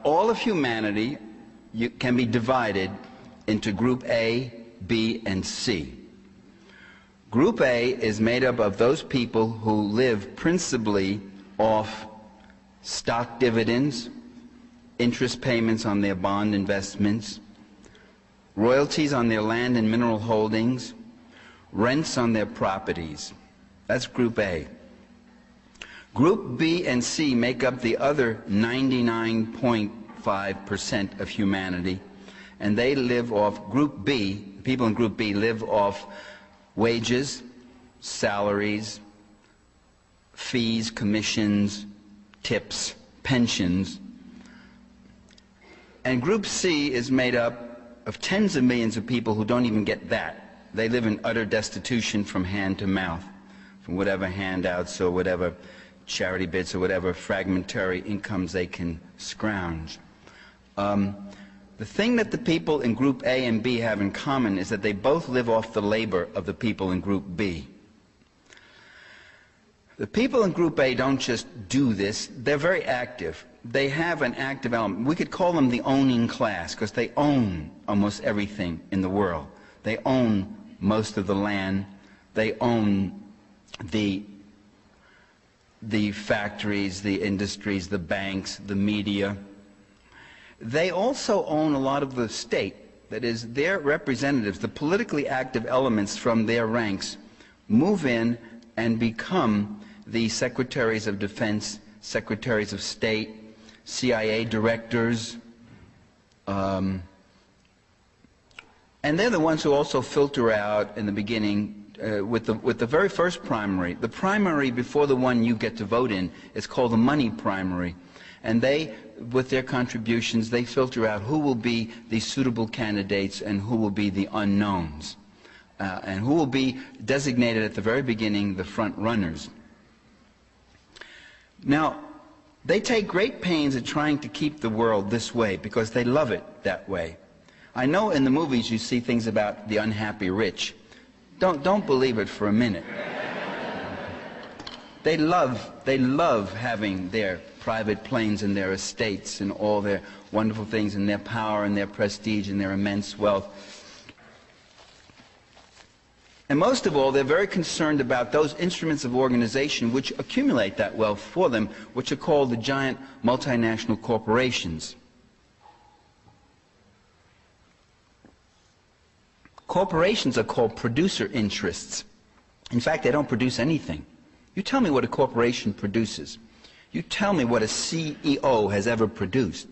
All of humanity can be divided into Group A, B, and C. Group A is made up of those people who live principally off stock dividends, interest payments on their bond investments, royalties on their land and mineral holdings, rents on their properties. That's Group A. Group B and C make up the other 99.5% of humanity, and they live off Group B. People in Group B live off wages, salaries, fees, commissions, tips, pensions. And Group C is made up of tens of millions of people who don't even get that. They live in utter destitution from hand to mouth, from whatever handouts or whatever charity bits or whatever fragmentary incomes they can scrounge. The thing that the people in Group A and B have in common is that they both live off the labor of the people in Group B. The people in Group A don't just do this, they're very active. They have an active element. We could call them the owning class because they own almost everything in the world. They own most of the land. They own the factories, the industries, the banks, the media. They also own a lot of the state. That is, their representatives, the politically active elements from their ranks, move in and become the secretaries of defense, secretaries of state, CIA directors, and they're the ones who also filter out in the beginning with the very first primary. The primary before the one you get to vote in is called the money primary, and they, with their contributions, they filter out who will be the suitable candidates and who will be the unknowns, and who will be designated at the very beginning the front runners. Now, they take great pains at trying to keep the world this way because they love it that way. I know in the movies you see things about the unhappy rich. Don't believe it for a minute. They love having their private planes and their estates and all their wonderful things and their power and their prestige and their immense wealth. And most of all, they're very concerned about those instruments of organization which accumulate that wealth for them, which are called the giant multinational corporations. Corporations are called producer interests. In fact, they don't produce anything. You tell me what a corporation produces. You tell me what a CEO has ever produced.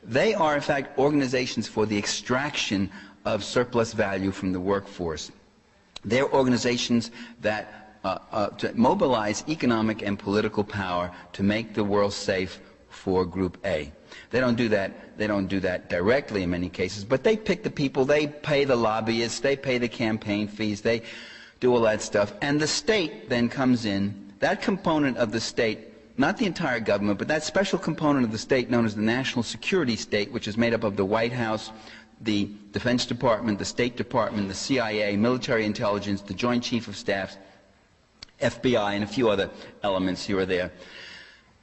They are, in fact, organizations for the extraction of surplus value from the workforce. They're organizations that to mobilize economic and political power to make the world safe for Group A. They don't do that directly in many cases, but they pick the people, they pay the lobbyists, they pay the campaign fees, they do all that stuff, and the state then comes in. That component of the state, not the entire government, but that special component of the state known as the national security state, which is made up of the White House, the Defense Department, the State Department, the CIA, military intelligence, the Joint Chief of Staff, FBI, and a few other elements here or there.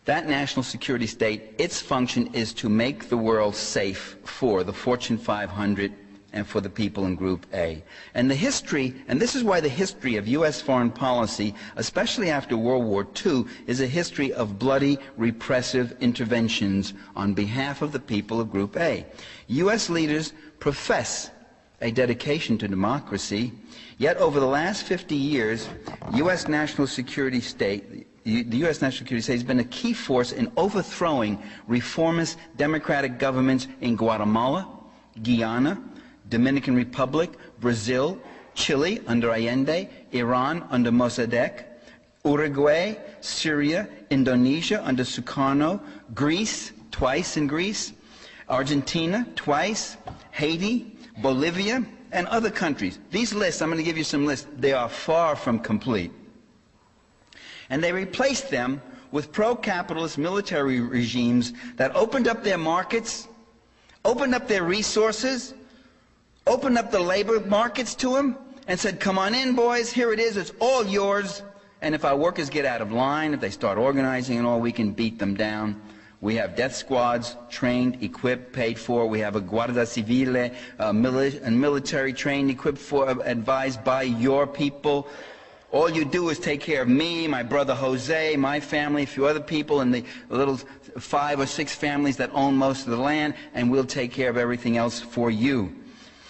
That national security state, its function is to make the world safe for the Fortune 500 and for the people in Group A. And the history, and this is why the history of U.S. foreign policy, especially after World War II, is a history of bloody, repressive interventions on behalf of the people of Group A. U.S. leaders profess a dedication to democracy, yet over the last 50 years, U.S. national security state, the U.S. national security state has been a key force in overthrowing reformist democratic governments in Guatemala, Guyana, Dominican Republic, Brazil, Chile under Allende, Iran under Mossadegh, Uruguay, Syria, Indonesia under Sukarno, Greece, twice in Greece, Argentina, twice, Haiti, Bolivia, and other countries. These lists, I'm going to give you some lists, they are far from complete. And they replaced them with pro-capitalist military regimes that opened up their markets, opened up their resources, opened up the labor markets to them, and said, come on in, boys, here it is, it's all yours. And if our workers get out of line, if they start organizing and all, we can beat them down. We have death squads, trained, equipped, paid for. We have a Guardia Civile, a military trained, equipped for, advised by your people. All you do is take care of me, my brother Jose, my family, a few other people, and the little 5 or 6 families that own most of the land, and we'll take care of everything else for you.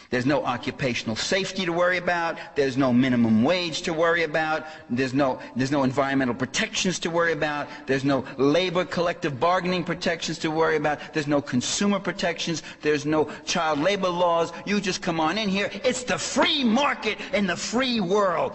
There's no occupational safety to worry about. There's no minimum wage to worry about. There's no environmental protections to worry about. There's no labor collective bargaining protections to worry about. There's no consumer protections. There's no child labor laws. You just come on in here. It's the free market in the free world.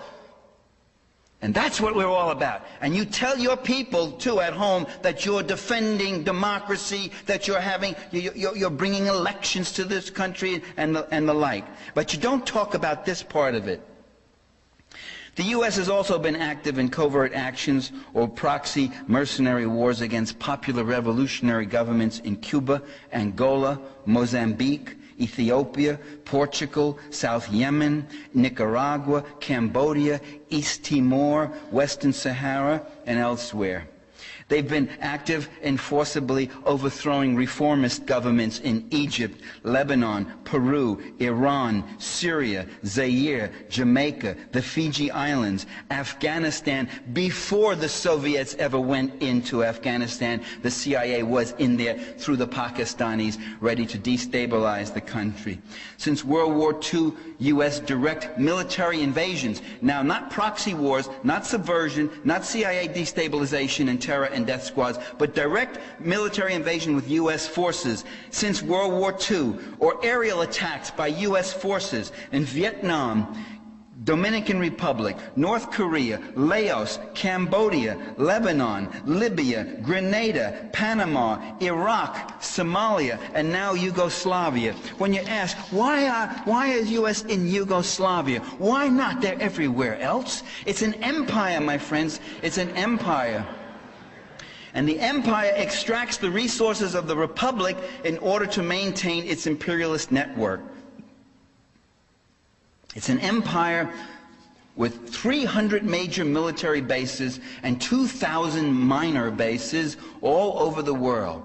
And that's what we're all about. And you tell your people, too, at home, that you're defending democracy, that you're bringing elections to this country and the like. But you don't talk about this part of it. The U.S. has also been active in covert actions or proxy mercenary wars against popular revolutionary governments in Cuba, Angola, Mozambique, Ethiopia, Portugal, South Yemen, Nicaragua, Cambodia, East Timor, Western Sahara, and elsewhere. They've been active in forcibly overthrowing reformist governments in Egypt, Lebanon, Peru, Iran, Syria, Zaire, Jamaica, the Fiji Islands, Afghanistan. Before the Soviets ever went into Afghanistan, the CIA was in there through the Pakistanis, ready to destabilize the country. Since World War II, U.S. direct military invasions, now not proxy wars, not subversion, not CIA destabilization and terror and death squads, but direct military invasion with U.S. forces since World War II, or aerial attacks by U.S. forces in Vietnam, Dominican Republic, North Korea, Laos, Cambodia, Lebanon, Libya, Grenada, Panama, Iraq, Somalia, and now Yugoslavia. When you ask, why is U.S. in Yugoslavia? Why not? They're everywhere else. It's an empire, my friends. It's an empire. And the empire extracts the resources of the republic in order to maintain its imperialist network. It's an empire with 300 major military bases and 2,000 minor bases all over the world.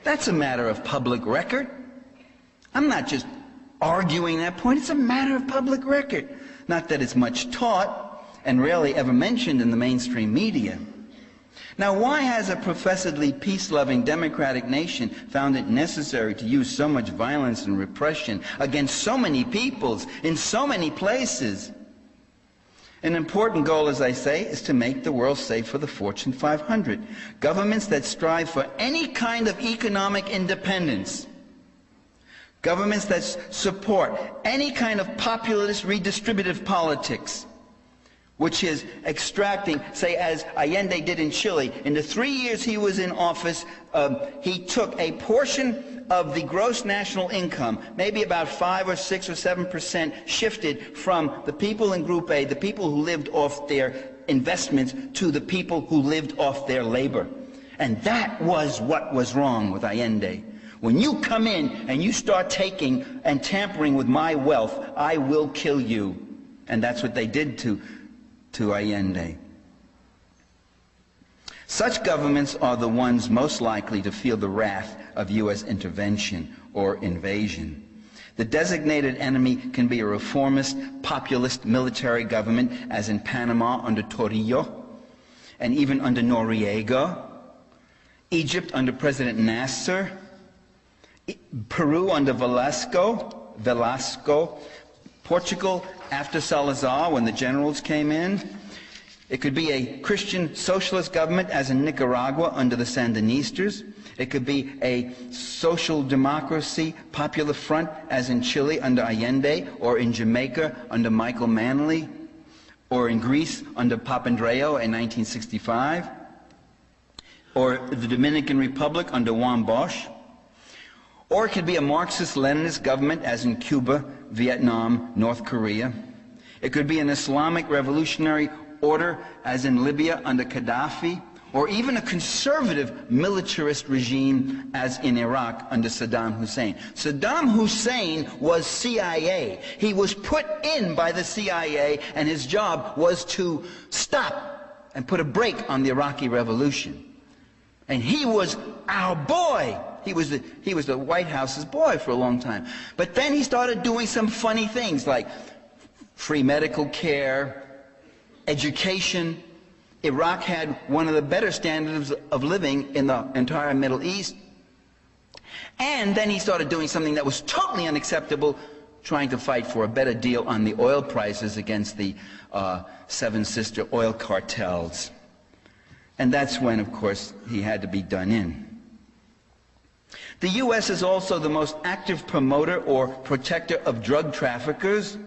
That's a matter of public record. I'm not just arguing that point. It's a matter of public record. Not that it's much taught and rarely ever mentioned in the mainstream media. Now, why has a professedly peace-loving democratic nation found it necessary to use so much violence and repression against so many peoples in so many places? An important goal, as I say, is to make the world safe for the Fortune 500. Governments that strive for any kind of economic independence, governments that support any kind of populist redistributive politics, which is extracting, say, as Allende did in Chile. In the 3 years he was in office, he took a portion of the gross national income, maybe about 5 or 6 or 7%, shifted from the people in Group A, the people who lived off their investments, to the people who lived off their labor. And that was what was wrong with Allende. When you come in and you start taking and tampering with my wealth, I will kill you. And that's what they did to Allende. Such governments are the ones most likely to feel the wrath of U.S. intervention or invasion. The designated enemy can be a reformist, populist military government, as in Panama under Torrijos, and even under Noriega, Egypt under President Nasser, Peru under Velasco, Portugal after Salazar, when the generals came in. It could be a Christian socialist government, as in Nicaragua under the Sandinistas. It could be a social democracy popular front, as in Chile under Allende, or in Jamaica under Michael Manley, or in Greece under Papandreou in 1965, or the Dominican Republic under Juan Bosch. Or it could be a Marxist-Leninist government, as in Cuba, Vietnam, North Korea. It could be an Islamic revolutionary order, as in Libya under Gaddafi, or even a conservative militarist regime, as in Iraq under Saddam Hussein. Saddam Hussein was CIA. He was put in by the CIA, and his job was to stop and put a brake on the Iraqi Revolution. And he was our boy. He was the White House's boy for a long time. But then he started doing some funny things like free medical care, education. Iraq had one of the better standards of living in the entire Middle East. And then he started doing something that was totally unacceptable, trying to fight for a better deal on the oil prices against the Seven Sister oil cartels. And that's when, of course, he had to be done in. The U.S. is also the most active promoter or protector of drug traffickers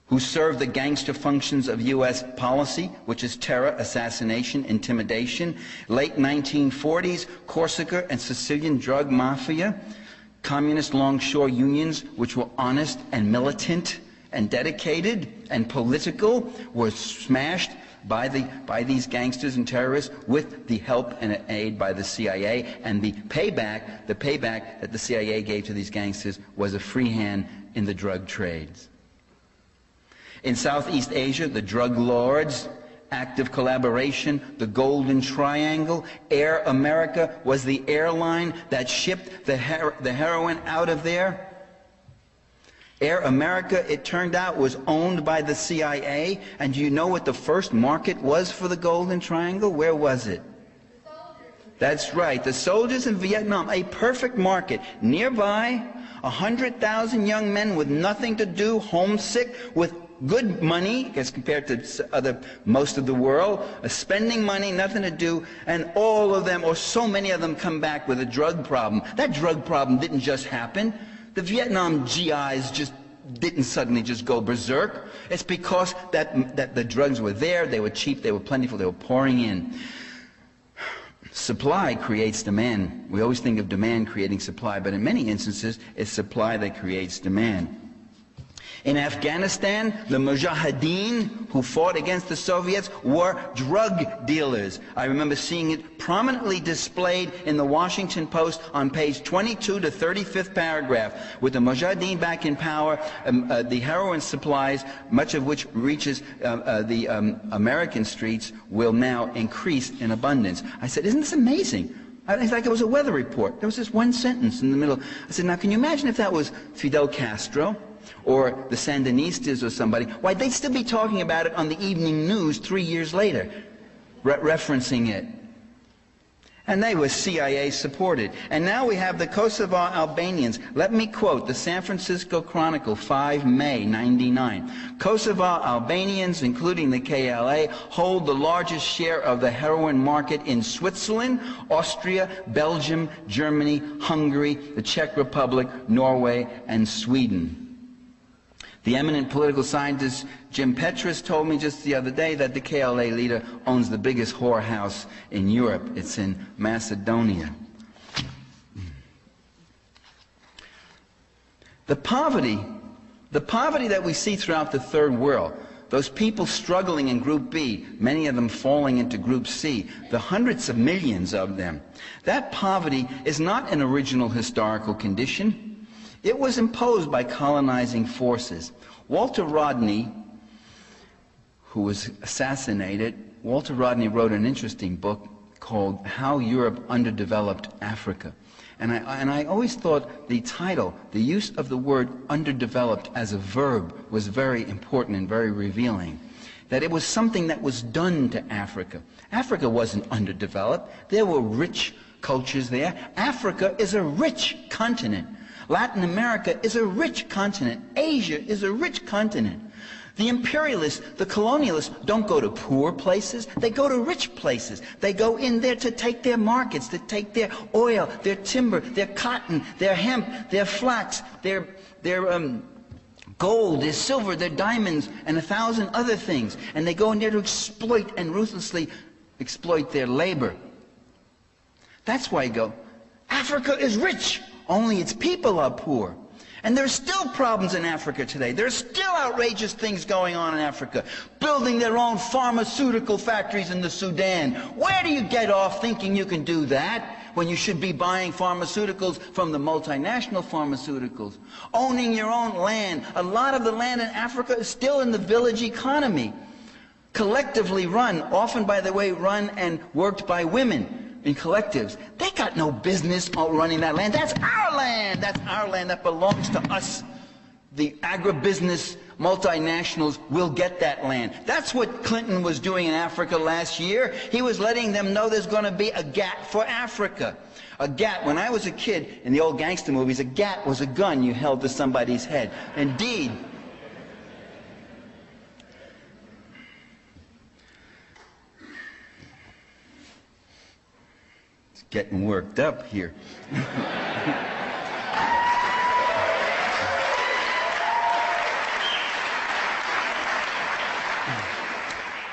who serve the gangster functions of U.S. policy, which is terror, assassination, intimidation. Late 1940s, Corsica and Sicilian drug mafia, communist longshore unions, which were honest and militant and dedicated and political, were smashed by these gangsters and terrorists with the help and aid by the CIA. And the payback that the CIA gave to these gangsters was a free hand in the drug trades. In Southeast Asia, the drug lords, active collaboration, the Golden Triangle. Air America was the airline that shipped the heroin out of there. Air America, it turned out, was owned by the CIA. And do you know what the first market was for the Golden Triangle? Where was it? That's right, the soldiers in Vietnam, a perfect market. Nearby, 100,000 young men with nothing to do, homesick, with good money as compared to most of the world, spending money, nothing to do, and all of them, or so many of them, come back with a drug problem. That drug problem didn't just happen. The Vietnam GIs just didn't suddenly just go berserk. It's because that the drugs were there, they were cheap, they were plentiful, they were pouring in. Supply creates demand. We always think of demand creating supply, but in many instances, it's supply that creates demand. In Afghanistan, the Mujahideen who fought against the Soviets were drug dealers. I remember seeing it prominently displayed in the Washington Post on page 22 to 35th paragraph. With the Mujahideen back in power, the heroin supplies, much of which reaches the American streets, will now increase in abundance. I said, isn't this amazing? It's like it was a weather report. There was this one sentence in the middle. I said, now can you imagine if that was Fidel Castro or the Sandinistas or somebody? Why, they'd still be talking about it on the evening news 3 years later, referencing it. And they were CIA supported. And now we have the Kosovar Albanians. Let me quote the San Francisco Chronicle, 5 May 99. Kosovar Albanians, including the KLA, hold the largest share of the heroin market in Switzerland, Austria, Belgium, Germany, Hungary, the Czech Republic, Norway, and Sweden. The eminent political scientist Jim Petrus told me just the other day that the KLA leader owns the biggest whorehouse in Europe. It's in Macedonia. The poverty that we see throughout the third world, those people struggling in Group B, many of them falling into Group C, the hundreds of millions of them, that poverty is not an original historical condition. It was imposed by colonizing forces. Walter Rodney, who was assassinated, Walter Rodney wrote an interesting book called How Europe Underdeveloped Africa. And I always thought the title, the use of the word underdeveloped as a verb, was very important and very revealing. That it was something that was done to Africa. Africa wasn't underdeveloped. There were rich cultures there. Africa is a rich continent. Latin America is a rich continent. Asia is a rich continent. The imperialists, the colonialists, don't go to poor places. They go to rich places. They go in there to take their markets, to take their oil, their timber, their cotton, their hemp, their flax, their gold, their silver, their diamonds, and 1,000 other things. And they go in there to exploit and ruthlessly exploit their labor. That's why you go, Africa is rich. Only its people are poor. And there's still problems in Africa today. There's still outrageous things going on in Africa. Building their own pharmaceutical factories in the Sudan. Where do you get off thinking you can do that when you should be buying pharmaceuticals from the multinational pharmaceuticals? Owning your own land. A lot of the land in Africa is still in the village economy. collectively run, often, by the way, run and worked by women in collectives. They got no business running that land. That's our land. That's our land. That belongs to us. The agribusiness multinationals will get that land. That's what Clinton was doing in Africa last year. He was letting them know there's going to be a GATT for Africa. A GATT, when I was a kid in the old gangster movies, a GATT was a gun you held to somebody's head. Indeed. It's getting worked up here.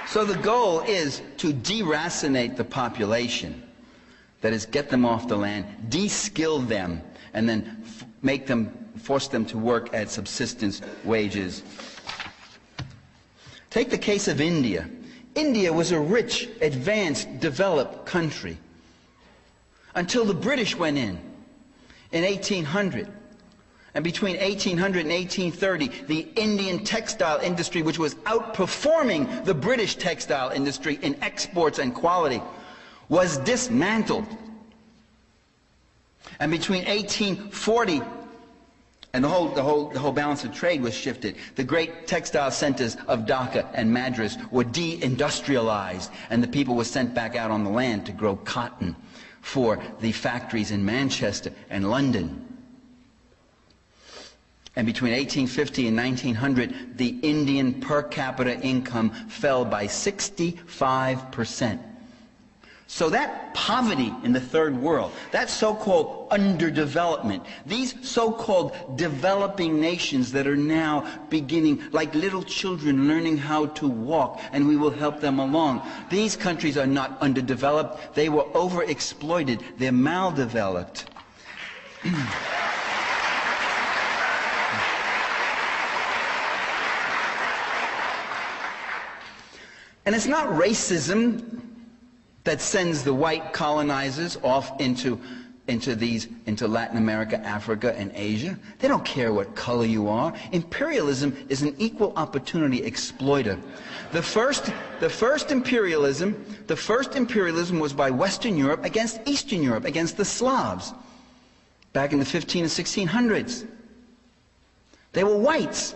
So the goal is to deracinate the population. That is, get them off the land, de-skill them, and then force them to work at subsistence wages. Take the case of India. India was a rich, advanced, developed country until the British went in 1800. And between 1800 and 1830, the Indian textile industry, which was outperforming the British textile industry in exports and quality, was dismantled. And between 1840 and the whole balance of trade was shifted. The great textile centers of Dhaka and Madras were de-industrialized, and the people were sent back out on the land to grow cotton for the factories in Manchester and London. And between 1850 and 1900, the Indian per capita income fell by 65%. So that poverty in the third world, that so-called underdevelopment, these so-called developing nations that are now beginning, like little children, learning how to walk, and we will help them along. These countries are not underdeveloped. They were overexploited. They're maldeveloped. And it's not racism that sends the white colonizers off into Latin America, Africa, and Asia. They don't care what color you are. Imperialism is an equal opportunity exploiter. The first imperialism was by Western Europe against Eastern Europe, against the Slavs, back in the 1500s and 1600s. They were whites.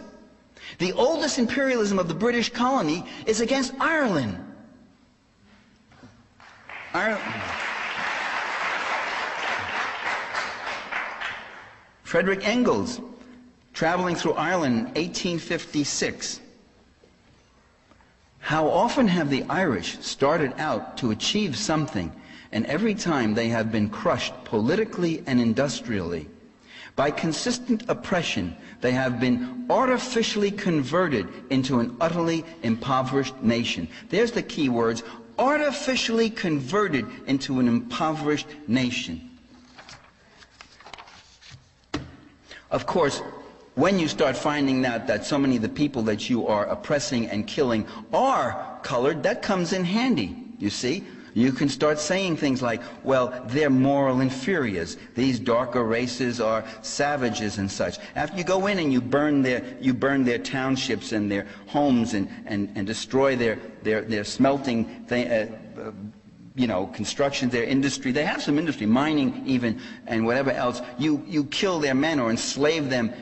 The oldest imperialism of the British colony is against Ireland. Frederick Engels, traveling through Ireland in 1856. How often have the Irish started out to achieve something, and every time they have been crushed politically and industrially. By consistent oppression, they have been artificially converted into an utterly impoverished nation. There's the key words, artificially converted into an impoverished nation. Of course, when you start finding out that so many of the people that you are oppressing and killing are colored, that comes in handy, you see. You can start saying things like, well, they're moral inferiors. These darker races are savages and such. After you go in and you burn their townships and their homes and destroy their smelting construction, their industry. They have some industry, mining even, and whatever else. You kill their men or enslave them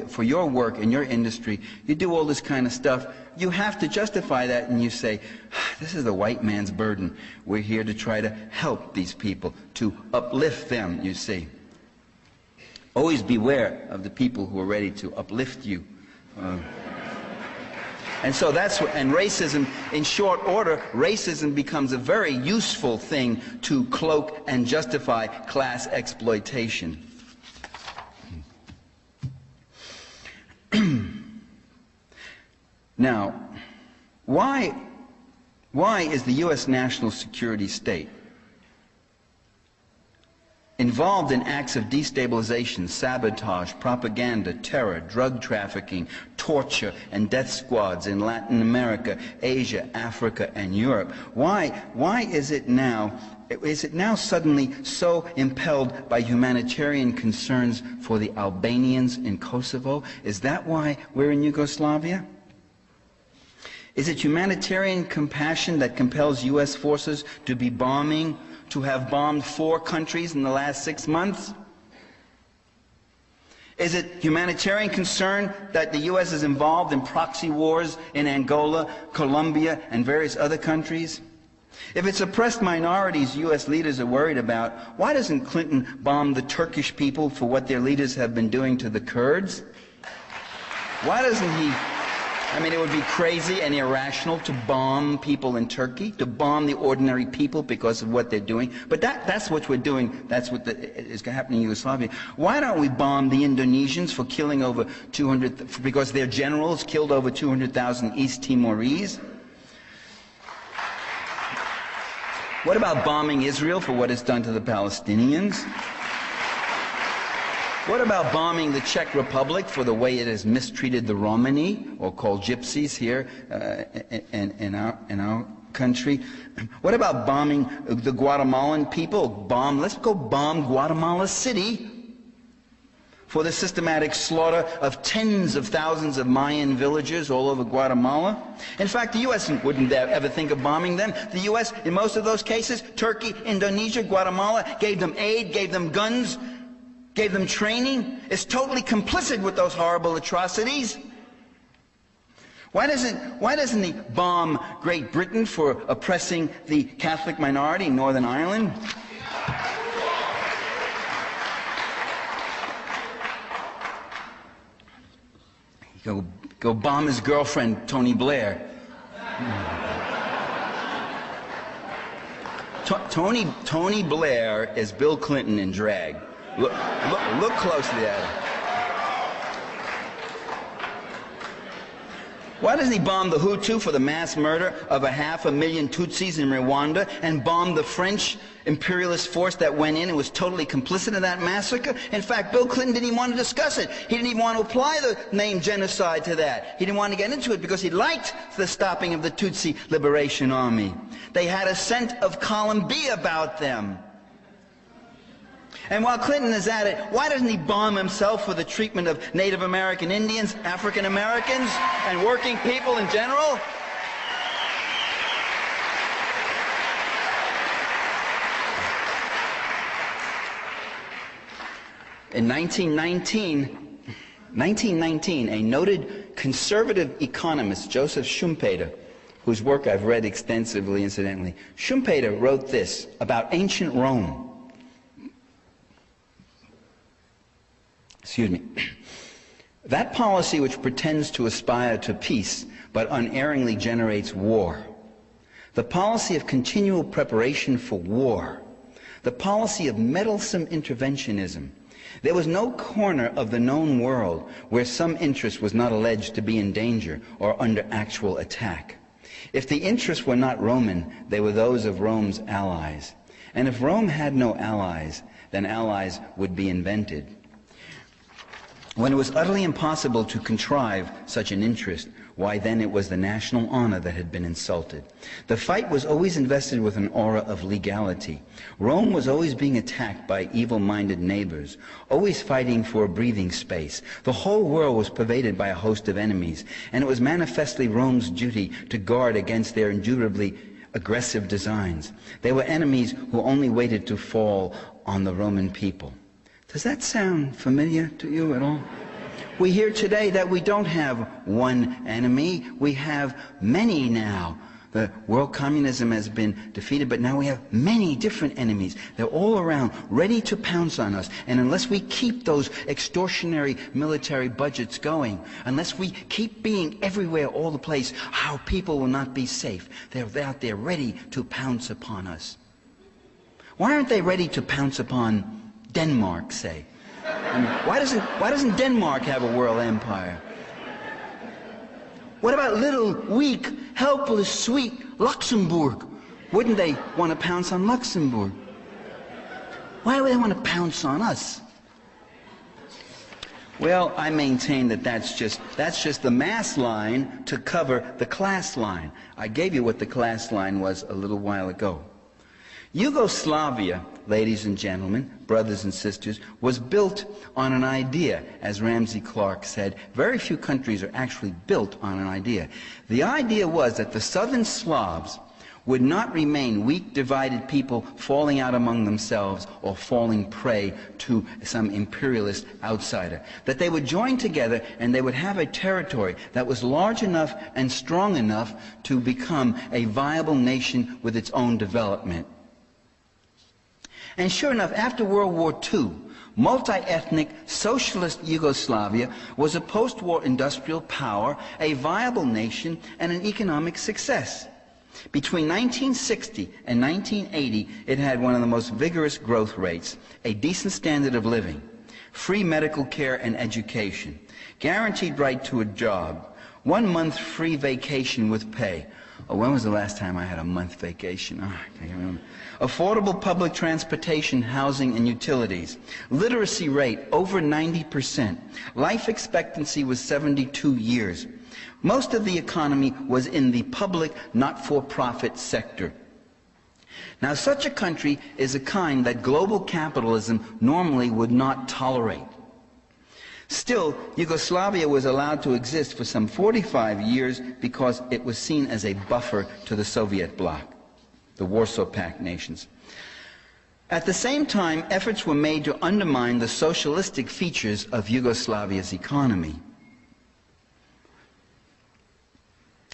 for your work in your industry. You do all this kind of stuff. You have to justify that, and you say, this is the white man's burden. We're here to try to help these people, to uplift them, you see. Always beware of the people who are ready to uplift you. And so and racism, in short order, racism becomes a very useful thing to cloak and justify class exploitation. Now, why is the U.S. national security state involved in acts of destabilization, sabotage, propaganda, terror, drug trafficking, torture, and death squads in Latin America, Asia, Africa, and Europe? Why is it now suddenly so impelled by humanitarian concerns for the Albanians in Kosovo? Is that why we're in Yugoslavia? Is it humanitarian compassion that compels U.S. forces to have bombed 4 countries in the last 6 months? Is it humanitarian concern that the U.S. is involved in proxy wars in Angola, Colombia, and various other countries? If it's oppressed minorities U.S. leaders are worried about, why doesn't Clinton bomb the Turkish people for what their leaders have been doing to the Kurds? Why doesn't he? I mean, it would be crazy and irrational to bomb people in Turkey, to bomb the ordinary people because of what they're doing. But that's what we're doing. That's what is happening in Yugoslavia. Why don't we bomb the Indonesians for killing over 200, because their generals killed over 200,000 East Timorese? What about bombing Israel for what it's done to the Palestinians? What about bombing the Czech Republic for the way it has mistreated the Romani, or called gypsies here in our country? What about bombing the Guatemalan people? Let's go bomb Guatemala City for the systematic slaughter of tens of thousands of Mayan villagers all over Guatemala. In fact, the U.S. wouldn't ever think of bombing them. The U.S., in most of those cases, Turkey, Indonesia, Guatemala, gave them aid, gave them guns, gave them training, is totally complicit with those horrible atrocities. Why doesn't he bomb Great Britain for oppressing the Catholic minority in Northern Ireland? Go bomb his girlfriend, Tony Blair. Tony Blair is Bill Clinton in drag. Look closely at him. Why doesn't he bomb the Hutu for the mass murder of 500,000 Tutsis in Rwanda, and bomb the French imperialist force that went in and was totally complicit in that massacre? In fact, Bill Clinton didn't even want to discuss it. He didn't even want to apply the name genocide to that. He didn't want to get into it because he liked the stopping of the Tutsi Liberation Army. They had a scent of column B about them. And while Clinton is at it, why doesn't he bomb himself for the treatment of Native American Indians, African Americans, and working people in general? In 1919, a noted conservative economist, Joseph Schumpeter, whose work I've read extensively, incidentally, Schumpeter wrote this about ancient Rome. Excuse me. That policy which pretends to aspire to peace but unerringly generates war. The policy of continual preparation for war. The policy of meddlesome interventionism. There was no corner of the known world where some interest was not alleged to be in danger or under actual attack. If the interests were not Roman, they were those of Rome's allies. And if Rome had no allies, then allies would be invented. When it was utterly impossible to contrive such an interest, why then it was the national honor that had been insulted. The fight was always invested with an aura of legality. Rome was always being attacked by evil-minded neighbors, always fighting for a breathing space. The whole world was pervaded by a host of enemies, and it was manifestly Rome's duty to guard against their indubitably aggressive designs. They were enemies who only waited to fall on the Roman people. Does that sound familiar to you at all? We hear today that we don't have one enemy, we have many now. The world communism has been defeated, but now we have many different enemies. They're all around, ready to pounce on us. And unless we keep those extortionary military budgets going, unless we keep being everywhere, all the place, our people will not be safe. They're out there ready to pounce upon us. Why aren't they ready to pounce upon Denmark, say? I mean, why doesn't Denmark have a world empire? What about little, weak, helpless, sweet Luxembourg? Wouldn't they want to pounce on Luxembourg? Why would they want to pounce on us? Well, I maintain that that's just the mass line to cover the class line. I gave you what the class line was a little while ago. Yugoslavia, ladies and gentlemen, brothers and sisters, was built on an idea. As Ramsey Clark said, very few countries are actually built on an idea. The idea was that the southern Slavs would not remain weak, divided people falling out among themselves or falling prey to some imperialist outsider. That they would join together and they would have a territory that was large enough and strong enough to become a viable nation with its own development. And sure enough, after World War II, multi-ethnic socialist Yugoslavia was a post-war industrial power, a viable nation, and an economic success. Between 1960 and 1980, it had one of the most vigorous growth rates, a decent standard of living, free medical care and education, guaranteed right to a job, 1 month free vacation with pay. Oh, when was the last time I had a month vacation? Oh, I can't remember. Affordable public transportation, housing, and utilities. Literacy rate over 90%. Life expectancy was 72 years. Most of the economy was in the public, not-for-profit sector. Now, such a country is a kind that global capitalism normally would not tolerate. Still, Yugoslavia was allowed to exist for some 45 years because it was seen as a buffer to the Soviet bloc, the Warsaw Pact nations. At the same time, efforts were made to undermine the socialistic features of Yugoslavia's economy.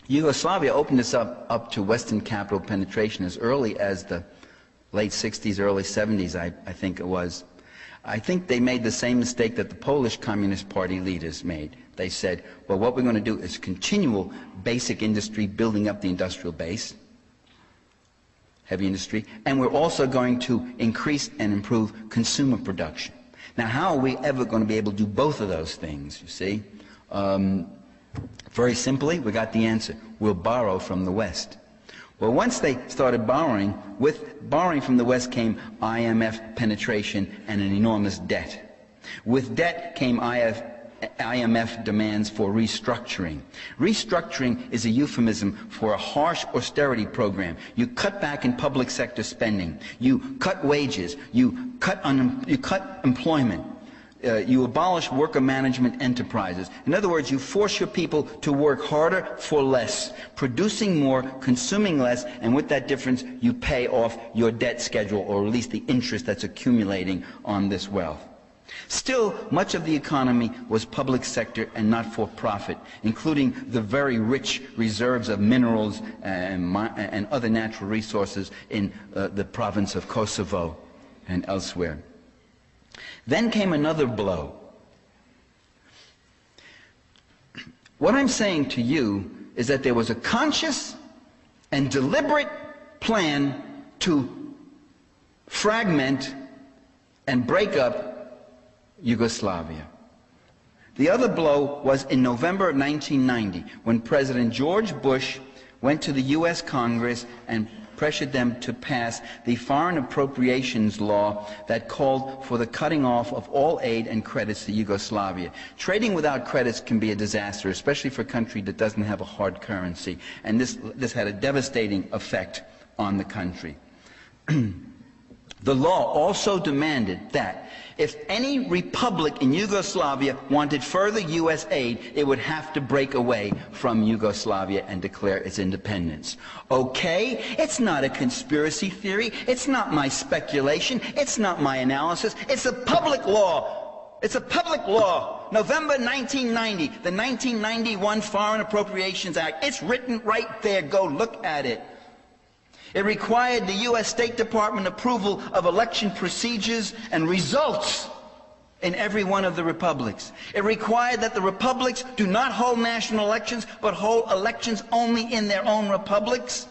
Yugoslavia opened itself up to Western capital penetration as early as the late 60s, early 70s, I think it was. I think they made the same mistake that the Polish Communist Party leaders made. They said, well, what we're going to do is continual basic industry, building up the industrial base, heavy industry, and we're also going to increase and improve consumer production. Now, how are we ever going to be able to do both of those things, you see? Very simply, we got the answer. We'll borrow from the West. Well, once they started borrowing, with borrowing from the West came IMF penetration and an enormous debt. With debt came IMF demands for restructuring. Restructuring is a euphemism for a harsh austerity program. You cut back in public sector spending. You cut wages. You cut employment. You abolish worker management enterprises. In other words, you force your people to work harder for less, producing more, consuming less, and with that difference, you pay off your debt schedule, or at least the interest that's accumulating on this wealth. Still, much of the economy was public sector and not-for-profit, including the very rich reserves of minerals and other natural resources in the province of Kosovo and elsewhere. Then came another blow. What I'm saying to you is that there was a conscious and deliberate plan to fragment and break up Yugoslavia. The other blow was in November of 1990, when President George Bush went to the U.S. Congress and pressured them to pass the foreign appropriations law that called for the cutting off of all aid and credits to Yugoslavia. Trading without credits can be a disaster, especially for a country that doesn't have a hard currency, and this had a devastating effect on the country. The law also demanded that if any republic in Yugoslavia wanted further U.S. aid, it would have to break away from Yugoslavia and declare its independence. Okay, it's not a conspiracy theory, it's not my speculation, it's not my analysis, it's a public law. It's a public law. November 1990, the 1991 Foreign Appropriations Act. It's written right there. Go look at it. It required the U.S. State Department approval of election procedures and results in every one of the republics. It required that the republics do not hold national elections, but hold elections only in their own republics,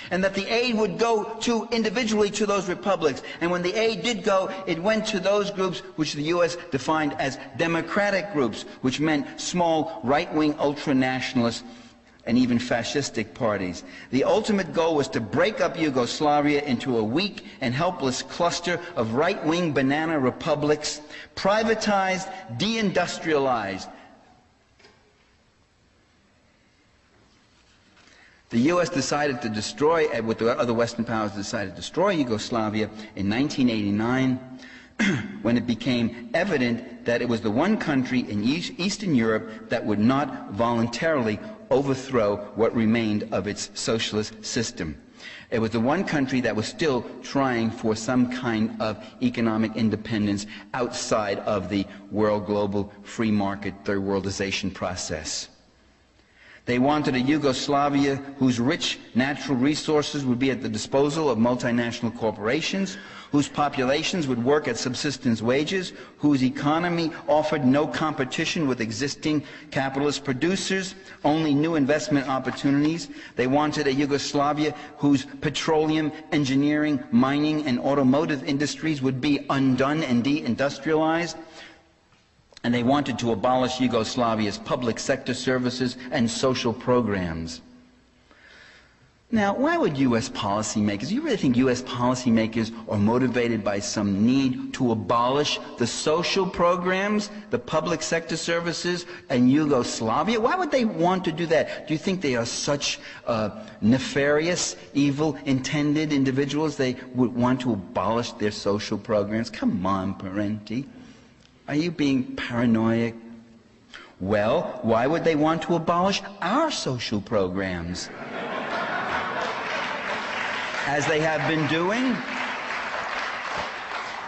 and that the aid would go individually to those republics. And when the aid did go, it went to those groups which the U.S. defined as democratic groups, which meant small right-wing ultra-nationalists and even fascistic parties. The ultimate goal was to break up Yugoslavia into a weak and helpless cluster of right-wing banana republics, privatized, deindustrialized. The U.S. decided to destroy, with the other Western powers decided to destroy Yugoslavia in 1989, when it became evident that it was the one country in Eastern Europe that would not voluntarily overthrow what remained of its socialist system. It was the one country that was still trying for some kind of economic independence outside of the world global free market third worldization process. They wanted a Yugoslavia whose rich natural resources would be at the disposal of multinational corporations, whose populations would work at subsistence wages, whose economy offered no competition with existing capitalist producers, only new investment opportunities. They wanted a Yugoslavia whose petroleum, engineering, mining, and automotive industries would be undone and deindustrialized. And they wanted to abolish Yugoslavia's public sector services and social programs. Now, why would U.S. policymakers, you really think U.S. policymakers are motivated by some need to abolish the social programs, the public sector services, and Yugoslavia? Why would they want to do that? Do you think they are such nefarious, evil-intended individuals they would want to abolish their social programs? Come on, Parenti. Are you being paranoid? Well, why would they want to abolish our social programs? As they have been doing.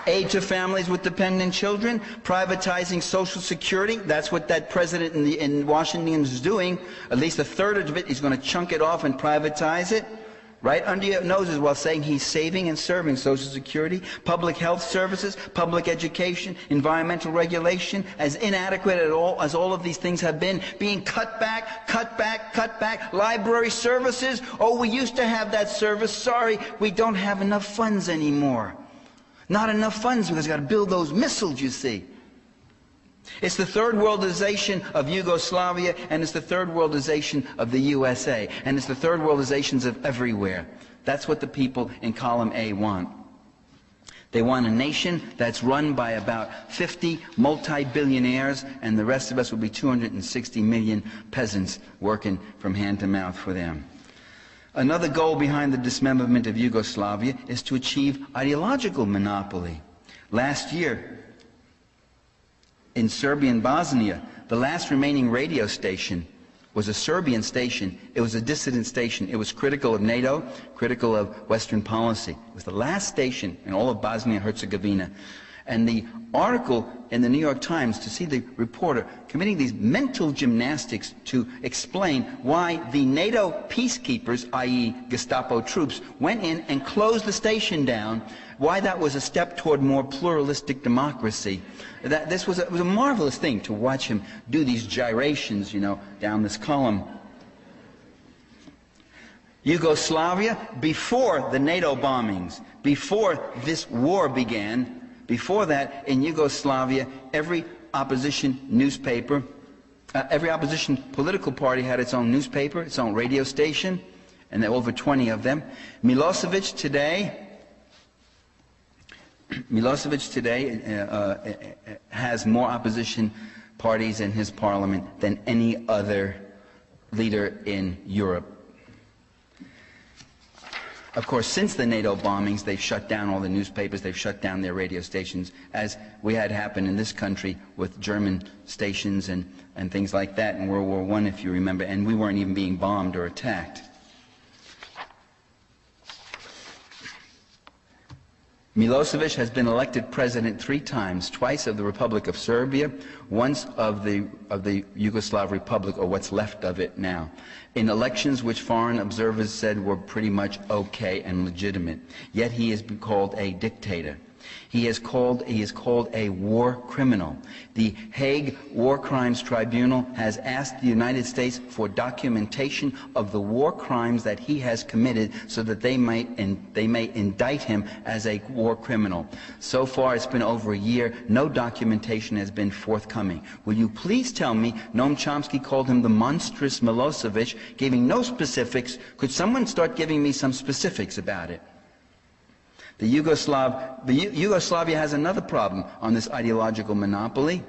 Aid to families with dependent children, privatizing Social Security. That's what that president in Washington is doing. At least a third of it, he's going to chunk it off and privatize it. Right under your noses while saying he's saving and serving Social Security, public health services, public education, environmental regulation, as inadequate as all of these things have been, being cut back, cut back, cut back. Library services, oh, we used to have that service. Sorry, we don't have enough funds anymore. Not enough funds because we've got to build those missiles, you see. It's the third worldization of Yugoslavia, and it's the third worldization of the USA, and it's the third worldizations of everywhere. That's what the people in column A want. They want a nation that's run by about 50 multi-billionaires, and the rest of us will be 260 million peasants working from hand to mouth for them. Another goal behind the dismemberment of Yugoslavia is to achieve ideological monopoly. Last year, in Serbia and Bosnia, the last remaining radio station was a Serbian station. It was a dissident station. It was critical of NATO, critical of Western policy. It was the last station in all of Bosnia and Herzegovina. And the article in the New York Times, to see the reporter committing these mental gymnastics to explain why the NATO peacekeepers, i.e. Gestapo troops, went in and closed the station down, why that was a step toward more pluralistic democracy. This was a marvelous thing to watch him do these gyrations, you know, down this column. Yugoslavia, before the NATO bombings, before this war began, before that, in Yugoslavia, every opposition newspaper, every opposition political party had its own newspaper, its own radio station, and there were over 20 of them. Milosevic today has more opposition parties in his parliament than any other leader in Europe. Of course, since the NATO bombings, they've shut down all the newspapers, they've shut down their radio stations, as we had happen in this country with German stations and things like that in World War I, if you remember, and we weren't even being bombed or attacked. Milosevic has been elected president 3 times, twice of the Republic of Serbia, once of the Yugoslav Republic, or what's left of it now, in elections which foreign observers said were pretty much okay and legitimate. Yet he has been called a dictator. He is called a war criminal. The Hague War Crimes Tribunal has asked the United States for documentation of the war crimes that he has committed so that they may indict him as a war criminal. So far, it's been over a year. No documentation has been forthcoming. Will you please tell me, Noam Chomsky called him the monstrous Milosevic, giving no specifics. Could someone start giving me some specifics about it? Yugoslavia has another problem on this ideological monopoly.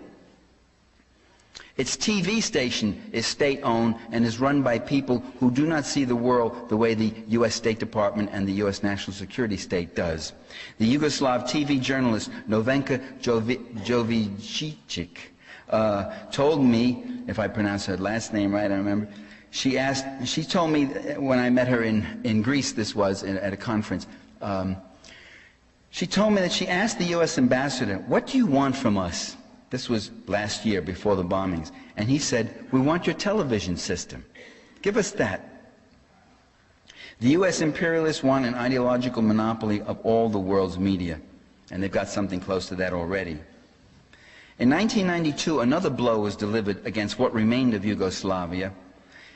Its TV station is state-owned and is run by people who do not see the world the way the U.S. State Department and the U.S. National Security State does. The Yugoslav TV journalist Novenka Jovicic told me, if I pronounce her last name right, I remember, she told me when I met her in Greece, this was at a conference, she told me that she asked the U.S. ambassador, "What do you want from us?" This was last year before the bombings. And he said, "We want your television system. Give us that." The U.S. imperialists want an ideological monopoly of all the world's media. And they've got something close to that already. In 1992, another blow was delivered against what remained of Yugoslavia.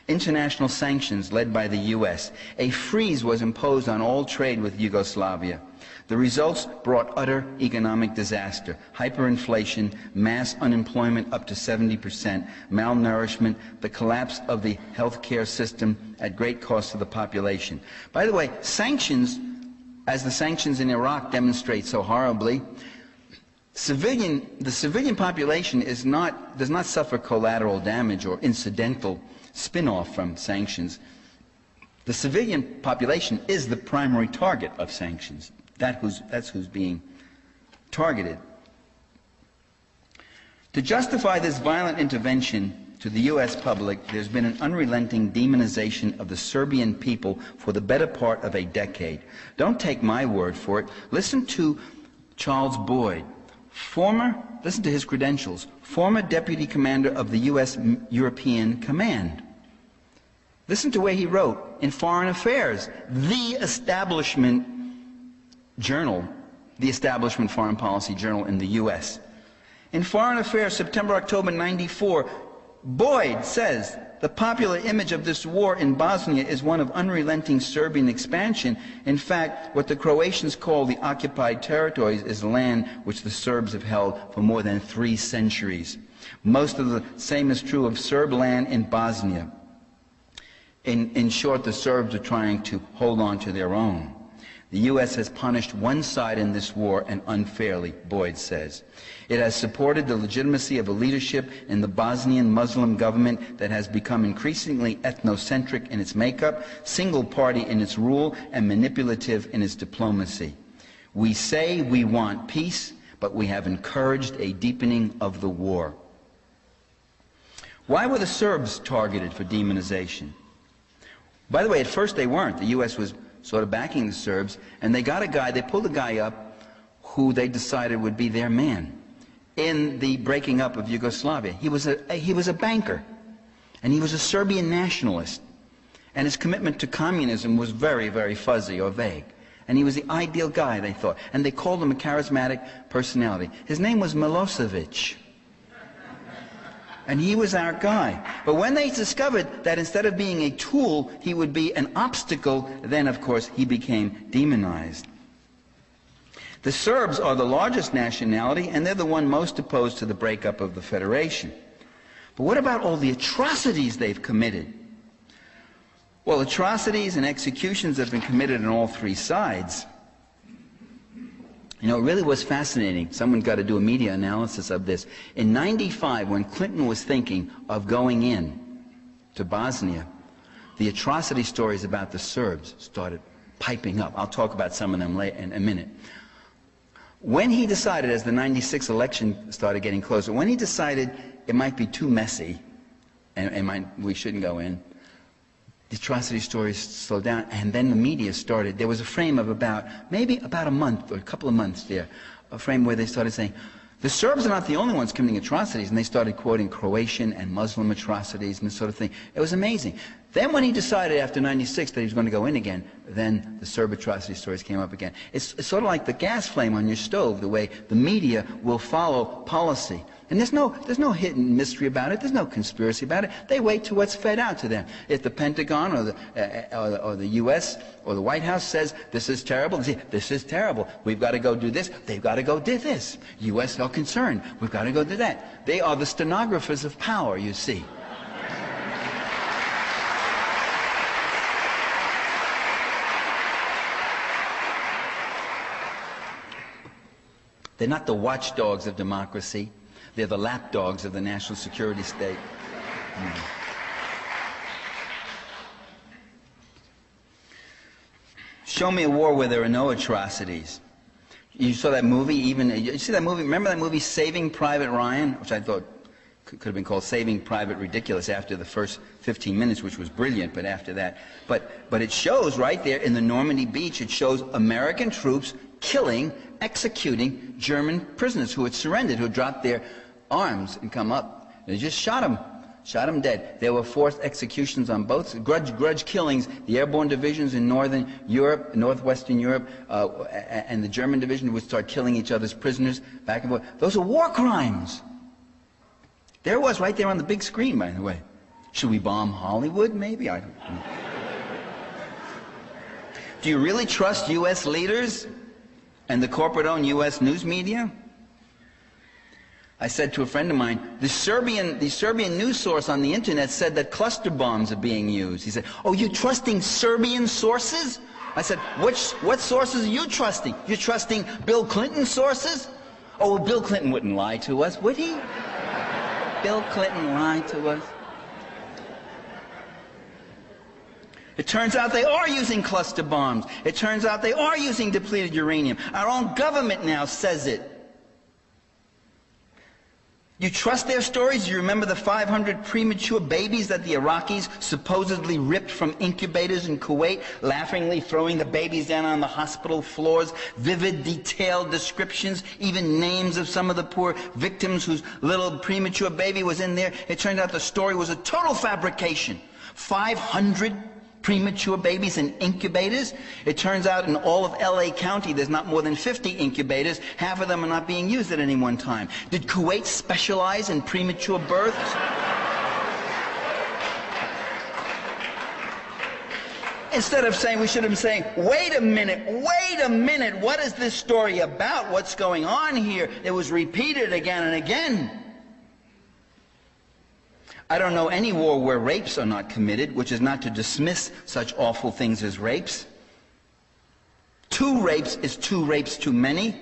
International sanctions led by the U.S. A freeze was imposed on all trade with Yugoslavia. The results brought utter economic disaster, hyperinflation, mass unemployment up to 70%, malnourishment, the collapse of the healthcare system at great cost to the population. By the way, sanctions, as the sanctions in Iraq demonstrate so horribly, the civilian population does not suffer collateral damage or incidental spin-off from sanctions. The civilian population is the primary target of sanctions. That's who's being targeted. To justify this violent intervention to the U.S. public, there's been an unrelenting demonization of the Serbian people for the better part of a decade. Don't take my word for it. Listen to Charles Boyd, listen to his credentials, former deputy commander of the U.S. European Command. Listen to where he wrote in Foreign Affairs, the establishment journal, the establishment foreign policy journal in the U.S. In Foreign Affairs, September, October '94, Boyd says, "The popular image of this war in Bosnia is one of unrelenting Serbian expansion. In fact, what the Croatians call the occupied territories is land which the Serbs have held for more than 3 centuries. Most of the same is true of Serb land in Bosnia." In short, the Serbs are trying to hold on to their own. The U.S. has punished one side in this war, and unfairly, Boyd says. It has supported the legitimacy of a leadership in the Bosnian Muslim government that has become increasingly ethnocentric in its makeup, single-party in its rule, and manipulative in its diplomacy. We say we want peace, but we have encouraged a deepening of the war. Why were the Serbs targeted for demonization? By the way, at first they weren't. The U.S. was sort of backing the Serbs, and they pulled a guy up who they decided would be their man in the breaking up of Yugoslavia. He was a banker, and he was a Serbian nationalist, and his commitment to communism was very, very fuzzy or vague. And he was the ideal guy, they thought, and they called him a charismatic personality. His name was Milosevic. And he was our guy. But when they discovered that instead of being a tool, he would be an obstacle, then, of course, he became demonized. The Serbs are the largest nationality, and they're the one most opposed to the breakup of the Federation. But what about all the atrocities they've committed? Well, atrocities and executions have been committed on all 3 sides. You know, it really was fascinating. Someone got to do a media analysis of this. In '95, when Clinton was thinking of going in to Bosnia, the atrocity stories about the Serbs started piping up. I'll talk about some of them later in a minute. When he decided, as the '96 election started getting closer, when he decided it might be too messy and we shouldn't go in, the atrocity stories slowed down, and then the media started. There was a frame of maybe about a month or a couple of months there, a frame where they started saying, the Serbs are not the only ones committing atrocities, and they started quoting Croatian and Muslim atrocities and this sort of thing. It was amazing. Then when he decided after '96 that he was going to go in again, then the Serb atrocity stories came up again. It's sort of like the gas flame on your stove, the way the media will follow policy. And there's no hidden mystery about it. There's no conspiracy about it. They wait till what's fed out to them. If the Pentagon or the U.S. or the White House says this is terrible, they say, this is terrible. We've got to go do this. They've got to go do this. U.S. are concerned. We've got to go do that. They are the stenographers of power, you see. They're not the watchdogs of democracy. They're the lapdogs of the national security state. Show me a war where there are no atrocities. You saw that movie, you see that movie, remember that movie Saving Private Ryan, which I thought could have been called Saving Private Ridiculous after the first 15 minutes, which was brilliant, but after that. But it shows right there in the Normandy beach, it shows American troops killing, executing German prisoners who had surrendered, who had dropped their arms and come up. They just shot them dead. There were forced executions on both, grudge killings. The airborne divisions in northern Europe, northwestern Europe, and the German division would start killing each other's prisoners back and forth. Those are war crimes. There it was right there on the big screen, by the way. Should we bomb Hollywood, maybe? I don't know. Do you really trust U.S. leaders and the corporate-owned U.S. news media? I said to a friend of mine, the Serbian news source on the internet said that cluster bombs are being used. He said, oh, you're trusting Serbian sources? I said, what sources are you trusting? You're trusting Bill Clinton's sources? Oh, well, Bill Clinton wouldn't lie to us, would he? Bill Clinton lied to us. It turns out they are using cluster bombs. It turns out they are using depleted uranium. Our own government now says it. You trust their stories? You remember the 500 premature babies that the Iraqis supposedly ripped from incubators in Kuwait, laughingly throwing the babies down on the hospital floors, vivid, detailed descriptions, even names of some of the poor victims whose little premature baby was in there. It turned out the story was a total fabrication. 500 premature babies in incubators. It turns out in all of LA County there's not more than 50 incubators. Half of them are not being used at any one time. Did Kuwait specialize in premature births? Instead of saying, we should have been saying, wait a minute, what is this story about? What's going on here? It was repeated again and again. I don't know any war where rapes are not committed, which is not to dismiss such awful things as rapes. 2 rapes is 2 rapes too many.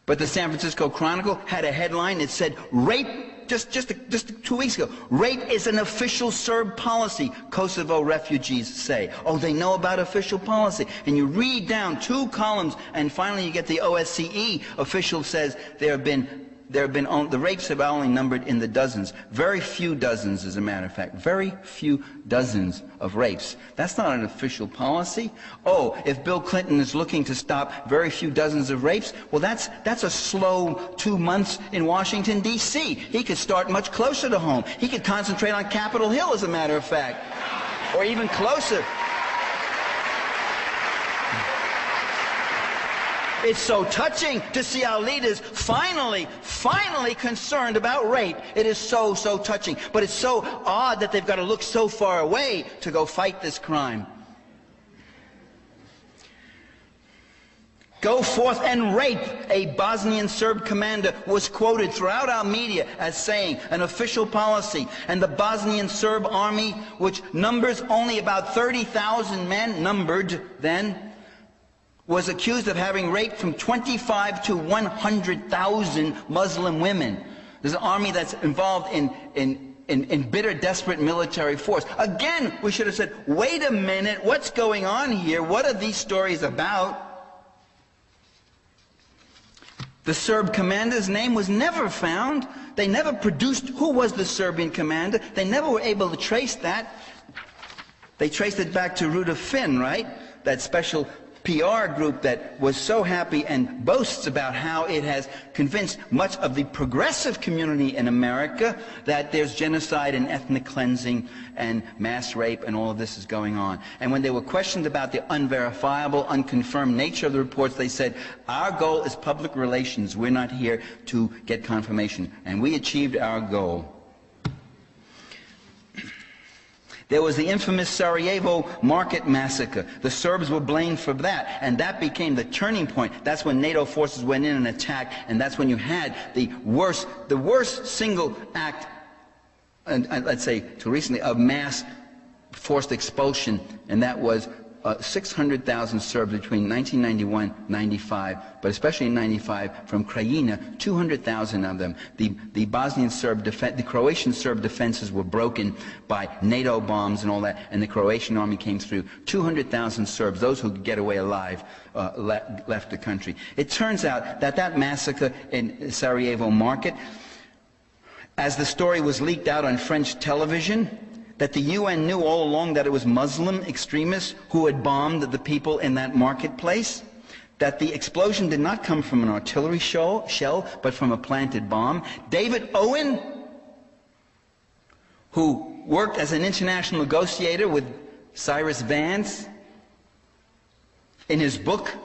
But the San Francisco Chronicle had a headline that said, rape, just 2 weeks ago, rape is an official Serb policy, Kosovo refugees say. Oh, they know about official policy. And you read down 2 columns, and finally you get the OSCE official says the rapes have only numbered in the dozens. Very few dozens, as a matter of fact. Very few dozens of rapes. That's not an official policy. Oh, if Bill Clinton is looking to stop very few dozens of rapes, well, that's a slow 2 months in Washington, D.C. He could start much closer to home. He could concentrate on Capitol Hill, as a matter of fact. Or even closer. It's so touching to see our leaders finally concerned about rape. It is so touching. But it's so odd that they've got to look so far away to go fight this crime. Go forth and rape, a Bosnian Serb commander was quoted throughout our media as saying an official policy. And the Bosnian Serb army, which numbers only about 30,000 men, numbered then, was accused of having raped from 25 to 100,000 Muslim women. There's an army that's involved in bitter, desperate military force. Again, we should have said, wait a minute, what's going on here? What are these stories about? The Serb commander's name was never found. They never produced who was the Serbian commander. They never were able to trace that. They traced it back to Ruta Finn, right? That special PR group that was so happy and boasts about how it has convinced much of the progressive community in America that there's genocide and ethnic cleansing and mass rape and all of this is going on. And when they were questioned about the unverifiable, unconfirmed nature of the reports, they said, our goal is public relations. We're not here to get confirmation. And we achieved our goal. There was the infamous Sarajevo market massacre. The Serbs were blamed for that, and that became the turning point. That's when NATO forces went in and attacked, and that's when you had the worst single act, let's say, till recently, of mass forced expulsion, and that was 600,000 Serbs between 1991-95, but especially in 95, from Krajina, 200,000 of them. The Bosnian Serb the Croatian Serb defenses were broken by NATO bombs and all that, and the Croatian army came through. 200,000 Serbs, those who could get away alive, left the country. It turns out that that massacre in Sarajevo Market, as the story was leaked out on French television, that the UN knew all along that it was Muslim extremists who had bombed the people in that marketplace, that the explosion did not come from an artillery shell, but from a planted bomb. David Owen, who worked as an international negotiator with Cyrus Vance, in his book,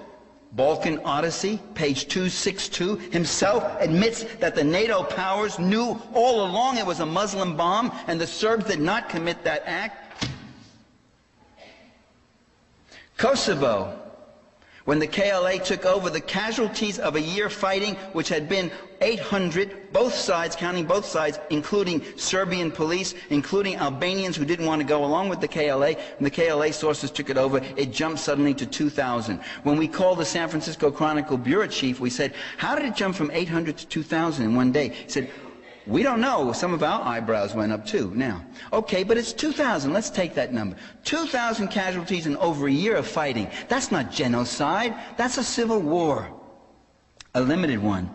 Balkan Odyssey, page 262, himself admits that the NATO powers knew all along it was a Muslim bomb, and the Serbs did not commit that act. Kosovo, when the KLA took over, the casualties of a year fighting, which had been 800, both sides, counting both sides, including Serbian police, including Albanians who didn't want to go along with the KLA, and the KLA sources took it over, it jumped suddenly to 2,000. When we called the San Francisco Chronicle bureau chief, we said, how did it jump from 800 to 2,000 in one day? He said, we don't know. Some of our eyebrows went up too now. Okay, but it's 2,000. Let's take that number. 2,000 casualties in over a year of fighting. That's not genocide. That's a civil war. A limited one.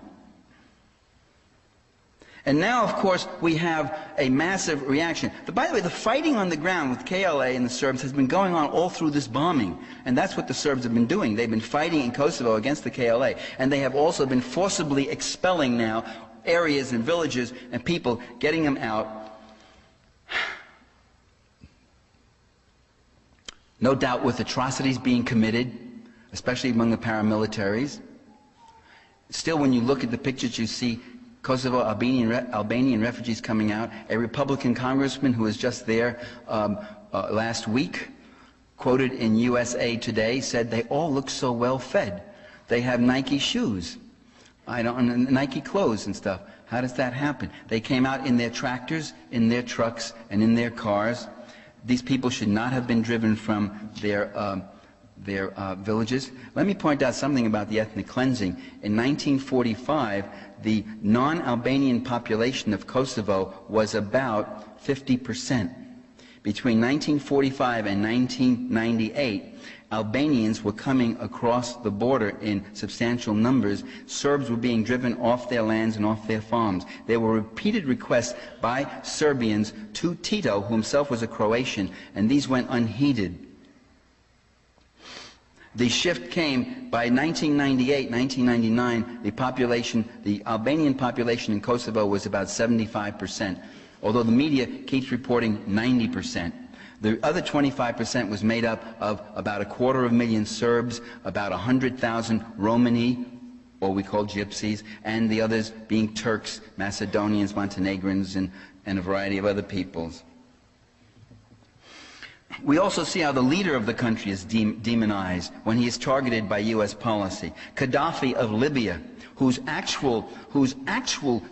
And now, of course, we have a massive reaction. By the way, the fighting on the ground with KLA and the Serbs has been going on all through this bombing. And that's what the Serbs have been doing. They've been fighting in Kosovo against the KLA. And they have also been forcibly expelling now areas and villages and people, getting them out. No doubt with atrocities being committed, especially among the paramilitaries. Still, when you look at the pictures, you see Kosovo, Albanian refugees coming out. A Republican congressman who was just there last week, quoted in USA Today, said they all look so well fed. They have Nike shoes. Nike clothes and stuff. How does that happen? They came out in their tractors, in their trucks, and in their cars. These people should not have been driven from their villages. Let me point out something about the ethnic cleansing. In 1945, the non-Albanian population of Kosovo was about 50%. Between 1945 and 1998, Albanians were coming across the border in substantial numbers. Serbs were being driven off their lands and off their farms. There were repeated requests by Serbians to Tito, who himself was a Croatian, and these went unheeded. The shift came by 1998, 1999, the Albanian population in Kosovo was about 75%, although the media keeps reporting 90%. The other 25% was made up of about 250,000 Serbs, about 100,000 Romani, or we call gypsies, and the others being Turks, Macedonians, Montenegrins, and a variety of other peoples. We also see how the leader of the country is demonized when he is targeted by U.S. policy. Gaddafi of Libya, whose actual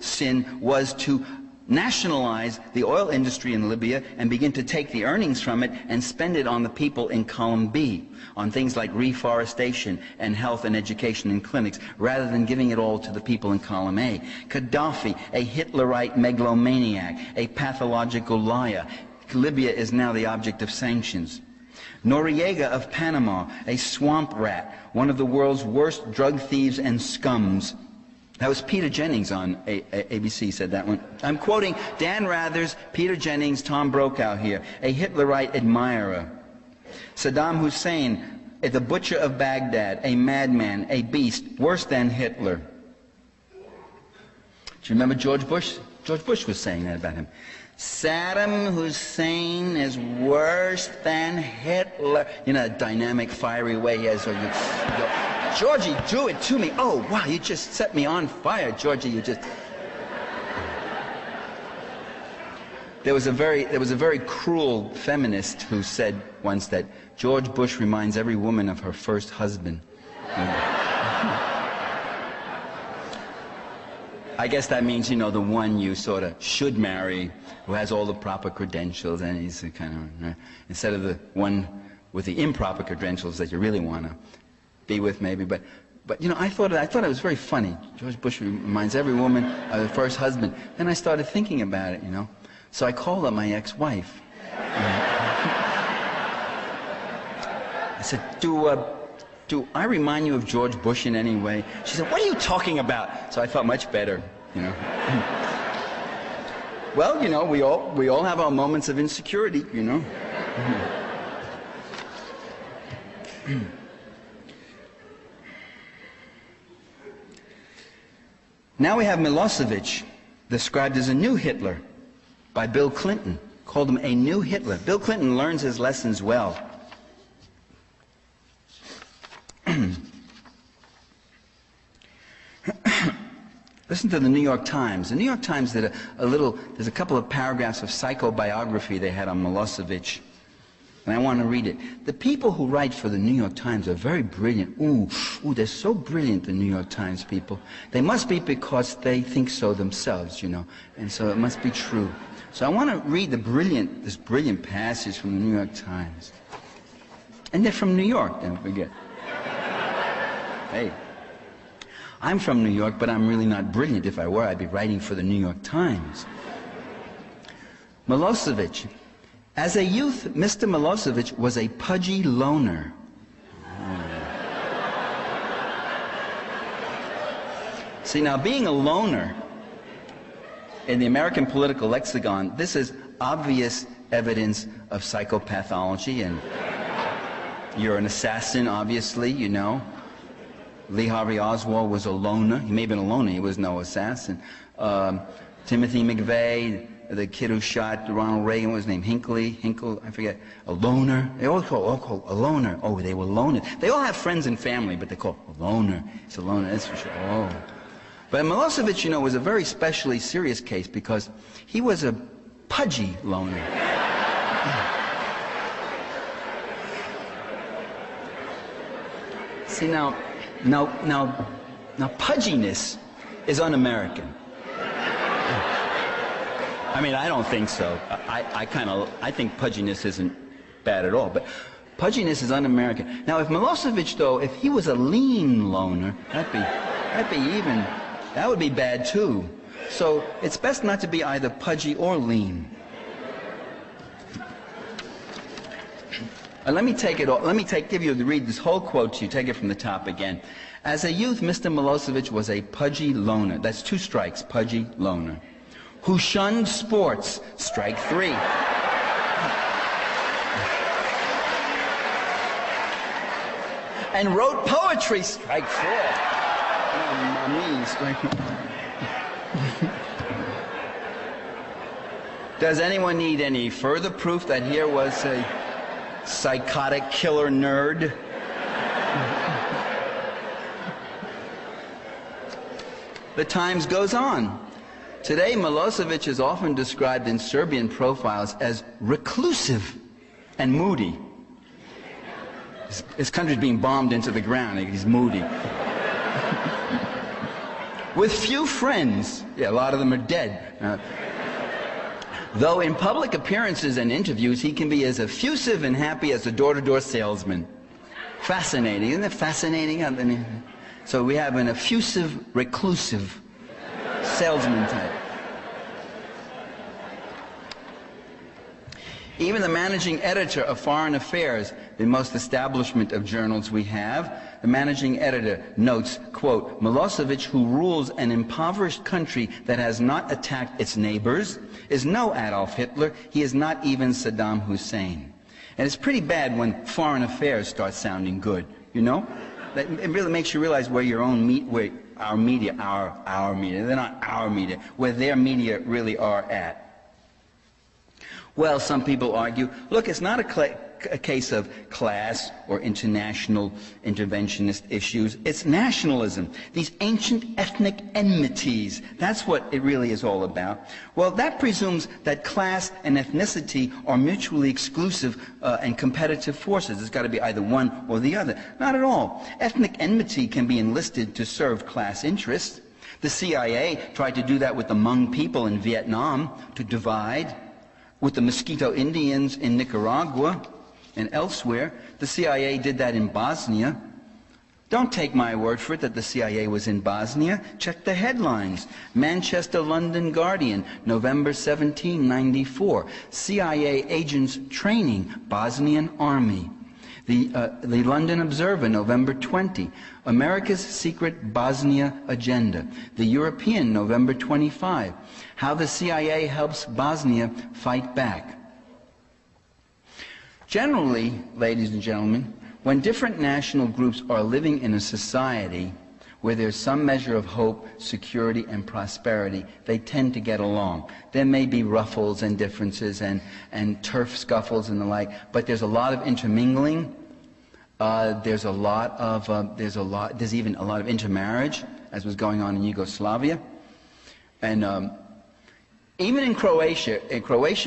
sin was to nationalize the oil industry in Libya and begin to take the earnings from it and spend it on the people in column B, on things like reforestation and health and education and clinics, rather than giving it all to the people in column A. Gaddafi, a Hitlerite megalomaniac, a pathological liar. Libya is now the object of sanctions. Noriega of Panama, a swamp rat, one of the world's worst drug thieves and scums. That was Peter Jennings on ABC said that one. I'm quoting Dan Rather's, Peter Jennings, Tom Brokaw here, a Hitlerite admirer. Saddam Hussein, the butcher of Baghdad, a madman, a beast, worse than Hitler. Do you remember George Bush? George Bush was saying that about him. Saddam Hussein is worse than Hitler. You know, that dynamic, fiery way he has. Georgie, do it to me. Oh, wow, you just set me on fire, Georgie. You just... There was a very cruel feminist who said once that George Bush reminds every woman of her first husband. I guess that means, you know, the one you sort of should marry, who has all the proper credentials, and he's kind of, instead of the one with the improper credentials that you really want to be with, maybe. But you know, I thought it was very funny. George Bush reminds every woman of her first husband. Then I started thinking about it, you know. So I called up my ex-wife. I said, do I remind you of George Bush in any way? She said, what are you talking about? So I felt much better, you know. Well, you know, we all have our moments of insecurity, you know. Now we have Milosevic, described as a new Hitler by Bill Clinton. Called him a new Hitler. Bill Clinton learns his lessons well. Listen to the New York Times. The New York Times did there's a couple of paragraphs of psychobiography they had on Milosevic. And I want to read it. The people who write for the New York Times are very brilliant. Ooh, they're so brilliant, the New York Times people. They must be because they think so themselves, you know. And so it must be true. So I want to read this brilliant passage from the New York Times. And they're from New York, don't forget. Hey, I'm from New York, but I'm really not brilliant. If I were, I'd be writing for the New York Times. Milosevic. As a youth, Mr. Milosevic was a pudgy loner. See, now being a loner in the American political lexicon, this is obvious evidence of psychopathology, and you're an assassin, obviously, you know. Lee Harvey Oswald was a loner. He may have been a loner, he was no assassin. Timothy McVeigh, the kid who shot Ronald Reagan, what was his name? Hinkle, I forget. A loner. They all call a loner. Oh, they were loners. They all have friends and family, but they call a loner. It's a loner, that's for sure. Oh. But Milosevic, you know, was a very specially serious case because he was a pudgy loner. See, now, pudginess is un-American. I mean, I don't think so. I think pudginess isn't bad at all, but pudginess is un-American. Now, if Milosevic, though, if he was a lean loner, that would be bad too. So it's best not to be either pudgy or lean. Let me read this whole quote to you. Take it from the top again. As a youth, Mr. Milosevic was a pudgy loner. That's 2 strikes, pudgy loner. Who shunned sports, strike 3. And wrote poetry, strike 4. Oh, mommy, strike 4. Does anyone need any further proof that here was a psychotic killer nerd? The Times goes on. Today, Milosevic is often described in Serbian profiles as reclusive and moody. His country's being bombed into the ground. He's moody. With few friends. Yeah, a lot of them are dead. Though in public appearances and interviews, he can be as effusive and happy as a door-to-door salesman. Fascinating. Isn't it fascinating? So we have an effusive, reclusive salesman type. Even the managing editor of Foreign Affairs, the most establishment of journals we have, the managing editor notes, quote, Milosevic, who rules an impoverished country that has not attacked its neighbors, is no Adolf Hitler. He is not even Saddam Hussein. And it's pretty bad when Foreign Affairs starts sounding good, you know? It really makes you realize where your own our media, they're not our media, where their media really are at. Well, some people argue, look, it's not a case of class or international interventionist issues. It's nationalism, these ancient ethnic enmities. That's what it really is all about. Well, that presumes that class and ethnicity are mutually exclusive and competitive forces. It's got to be either one or the other. Not at all. Ethnic enmity can be enlisted to serve class interests. The CIA tried to do that with the Hmong people in Vietnam, to divide. With the Mosquito Indians in Nicaragua, and elsewhere. The CIA did that in Bosnia. Don't take my word for it that the CIA was in Bosnia. Check the headlines. Manchester London Guardian, November 17, 94. CIA agents training Bosnian army. The London Observer, November 20. America's secret Bosnia agenda. The European, November 25. How the CIA helps Bosnia fight back. Generally, ladies and gentlemen, when different national groups are living in a society where there's some measure of hope, security, and prosperity, they tend to get along. There may be ruffles and differences and turf scuffles and the like, but there's a lot of intermingling. There's even a lot of intermarriage, as was going on in Yugoslavia. And even in Croatia,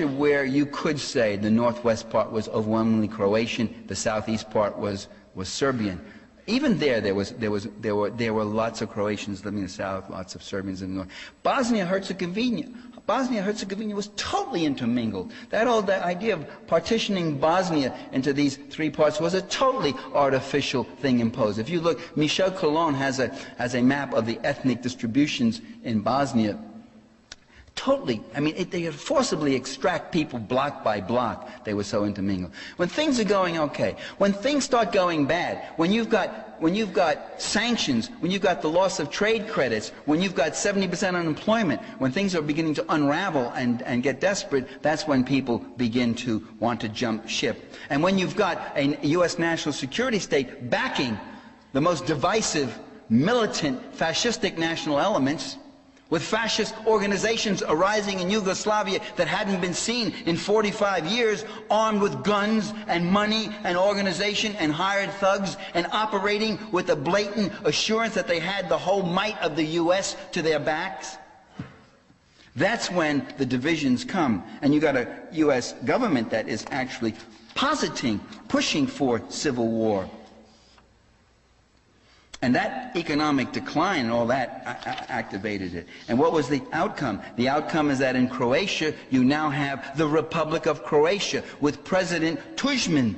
where you could say the northwest part was overwhelmingly Croatian, the southeast part was Serbian. Even there were lots of Croatians living in the south, lots of Serbians in the north. Bosnia-Herzegovina was totally intermingled. That idea of partitioning Bosnia into these three parts was a totally artificial thing imposed. If you look, Michel Colon has a map of the ethnic distributions in Bosnia. Totally, I mean, they would forcibly extract people block by block. They were so intermingled. When things are going okay, when things start going bad, when you've got sanctions, when you've got the loss of trade credits, when you've got 70% unemployment, when things are beginning to unravel and get desperate, that's when people begin to want to jump ship. And when you've got a U.S. national security state backing the most divisive, militant, fascistic national elements, with fascist organizations arising in Yugoslavia that hadn't been seen in 45 years, armed with guns and money and organization and hired thugs, and operating with a blatant assurance that they had the whole might of the U.S. to their backs. That's when the divisions come, and you got a U.S. government that is actually pushing for civil war. And that economic decline and all that activated it. And what was the outcome? The outcome is that in Croatia, you now have the Republic of Croatia with President Tudjman,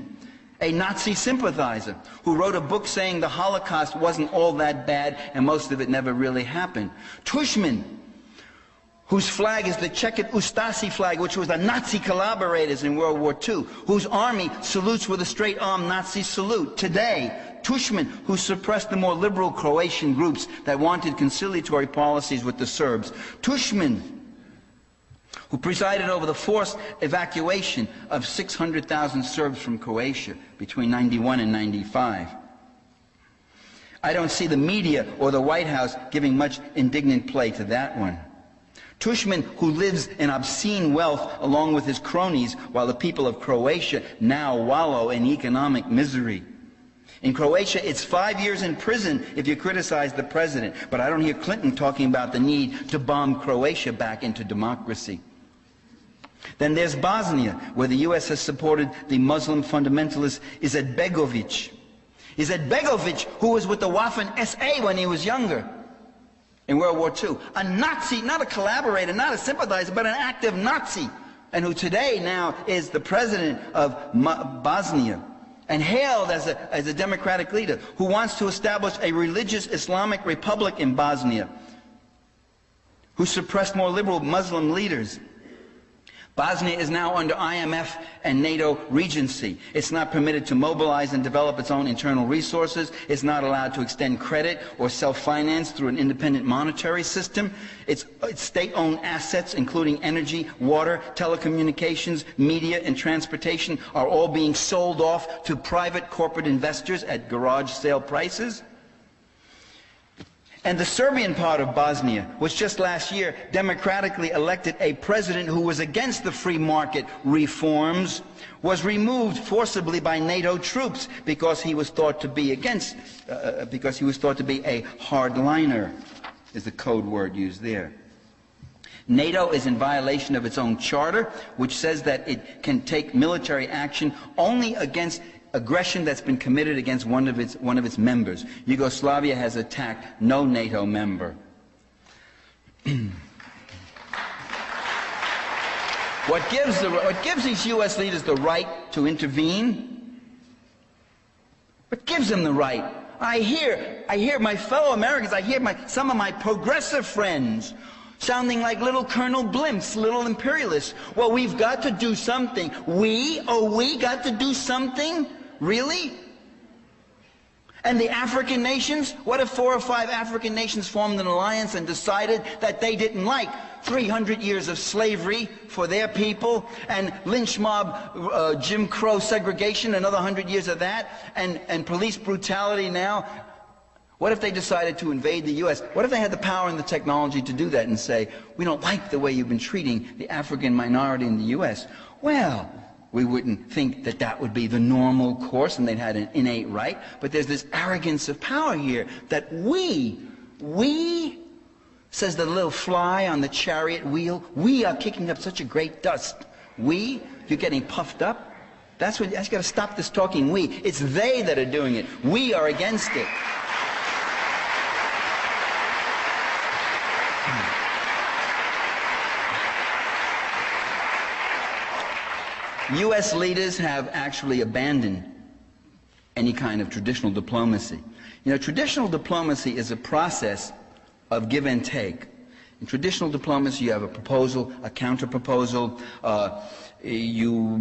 a Nazi sympathizer, who wrote a book saying the Holocaust wasn't all that bad and most of it never really happened. Tudjman, whose flag is the checkered Ustasi flag, which was the Nazi collaborators in World War II, whose army salutes with a straight-arm Nazi salute. Today, Tudjman, who suppressed the more liberal Croatian groups that wanted conciliatory policies with the Serbs. Tudjman, who presided over the forced evacuation of 600,000 Serbs from Croatia between 91 and 95. I don't see the media or the White House giving much indignant play to that one. Tudjman, who lives in obscene wealth along with his cronies, while the people of Croatia now wallow in economic misery. In Croatia, it's 5 years in prison if you criticize the president. But I don't hear Clinton talking about the need to bomb Croatia back into democracy. Then there's Bosnia, where the U.S. has supported the Muslim fundamentalist Izetbegovic. Izetbegovic, who was with the Waffen-SA when he was younger in World War II. A Nazi, not a collaborator, not a sympathizer, but an active Nazi. And who today now is the president of Bosnia. And hailed as a democratic leader, who wants to establish a religious Islamic republic in Bosnia, who suppressed more liberal Muslim leaders. Bosnia is now under IMF and NATO regency. It's not permitted to mobilize and develop its own internal resources. It's not allowed to extend credit or self-finance through an independent monetary system. Its state-owned assets, including energy, water, telecommunications, media, and transportation, are all being sold off to private corporate investors at garage sale prices. And the Serbian part of Bosnia, which just last year democratically elected a president who was against the free market reforms, was removed forcibly by NATO troops because he was thought to be a hardliner, is the code word used there. NATO is in violation of its own charter, which says that it can take military action only against aggression that's been committed against one of its members. Yugoslavia has attacked no NATO member. What gives these U.S. leaders the right to intervene What gives them the right? I hear my fellow Americans, I hear some of my progressive friends sounding like little Colonel Blimps, little imperialists. Well, we've got to do something. We got to do something? Really? And the African nations? What if 4 or 5 African nations formed an alliance and decided that they didn't like 300 years of slavery for their people, and lynch mob, Jim Crow segregation, another 100 years of that, and police brutality now? What if they decided to invade the U.S.? What if they had the power and the technology to do that and say, we don't like the way you've been treating the African minority in the U.S.? Well, we wouldn't think that that would be the normal course, and they'd had an innate right. But there's this arrogance of power here that we, says the little fly on the chariot wheel, we are kicking up such a great dust. You're getting puffed up? That's what, you got to stop this talking we. It's they that are doing it. We are against it. U.S. leaders have actually abandoned any kind of traditional diplomacy. You know, traditional diplomacy is a process of give and take. In traditional diplomacy, you have a proposal, a counter-proposal. You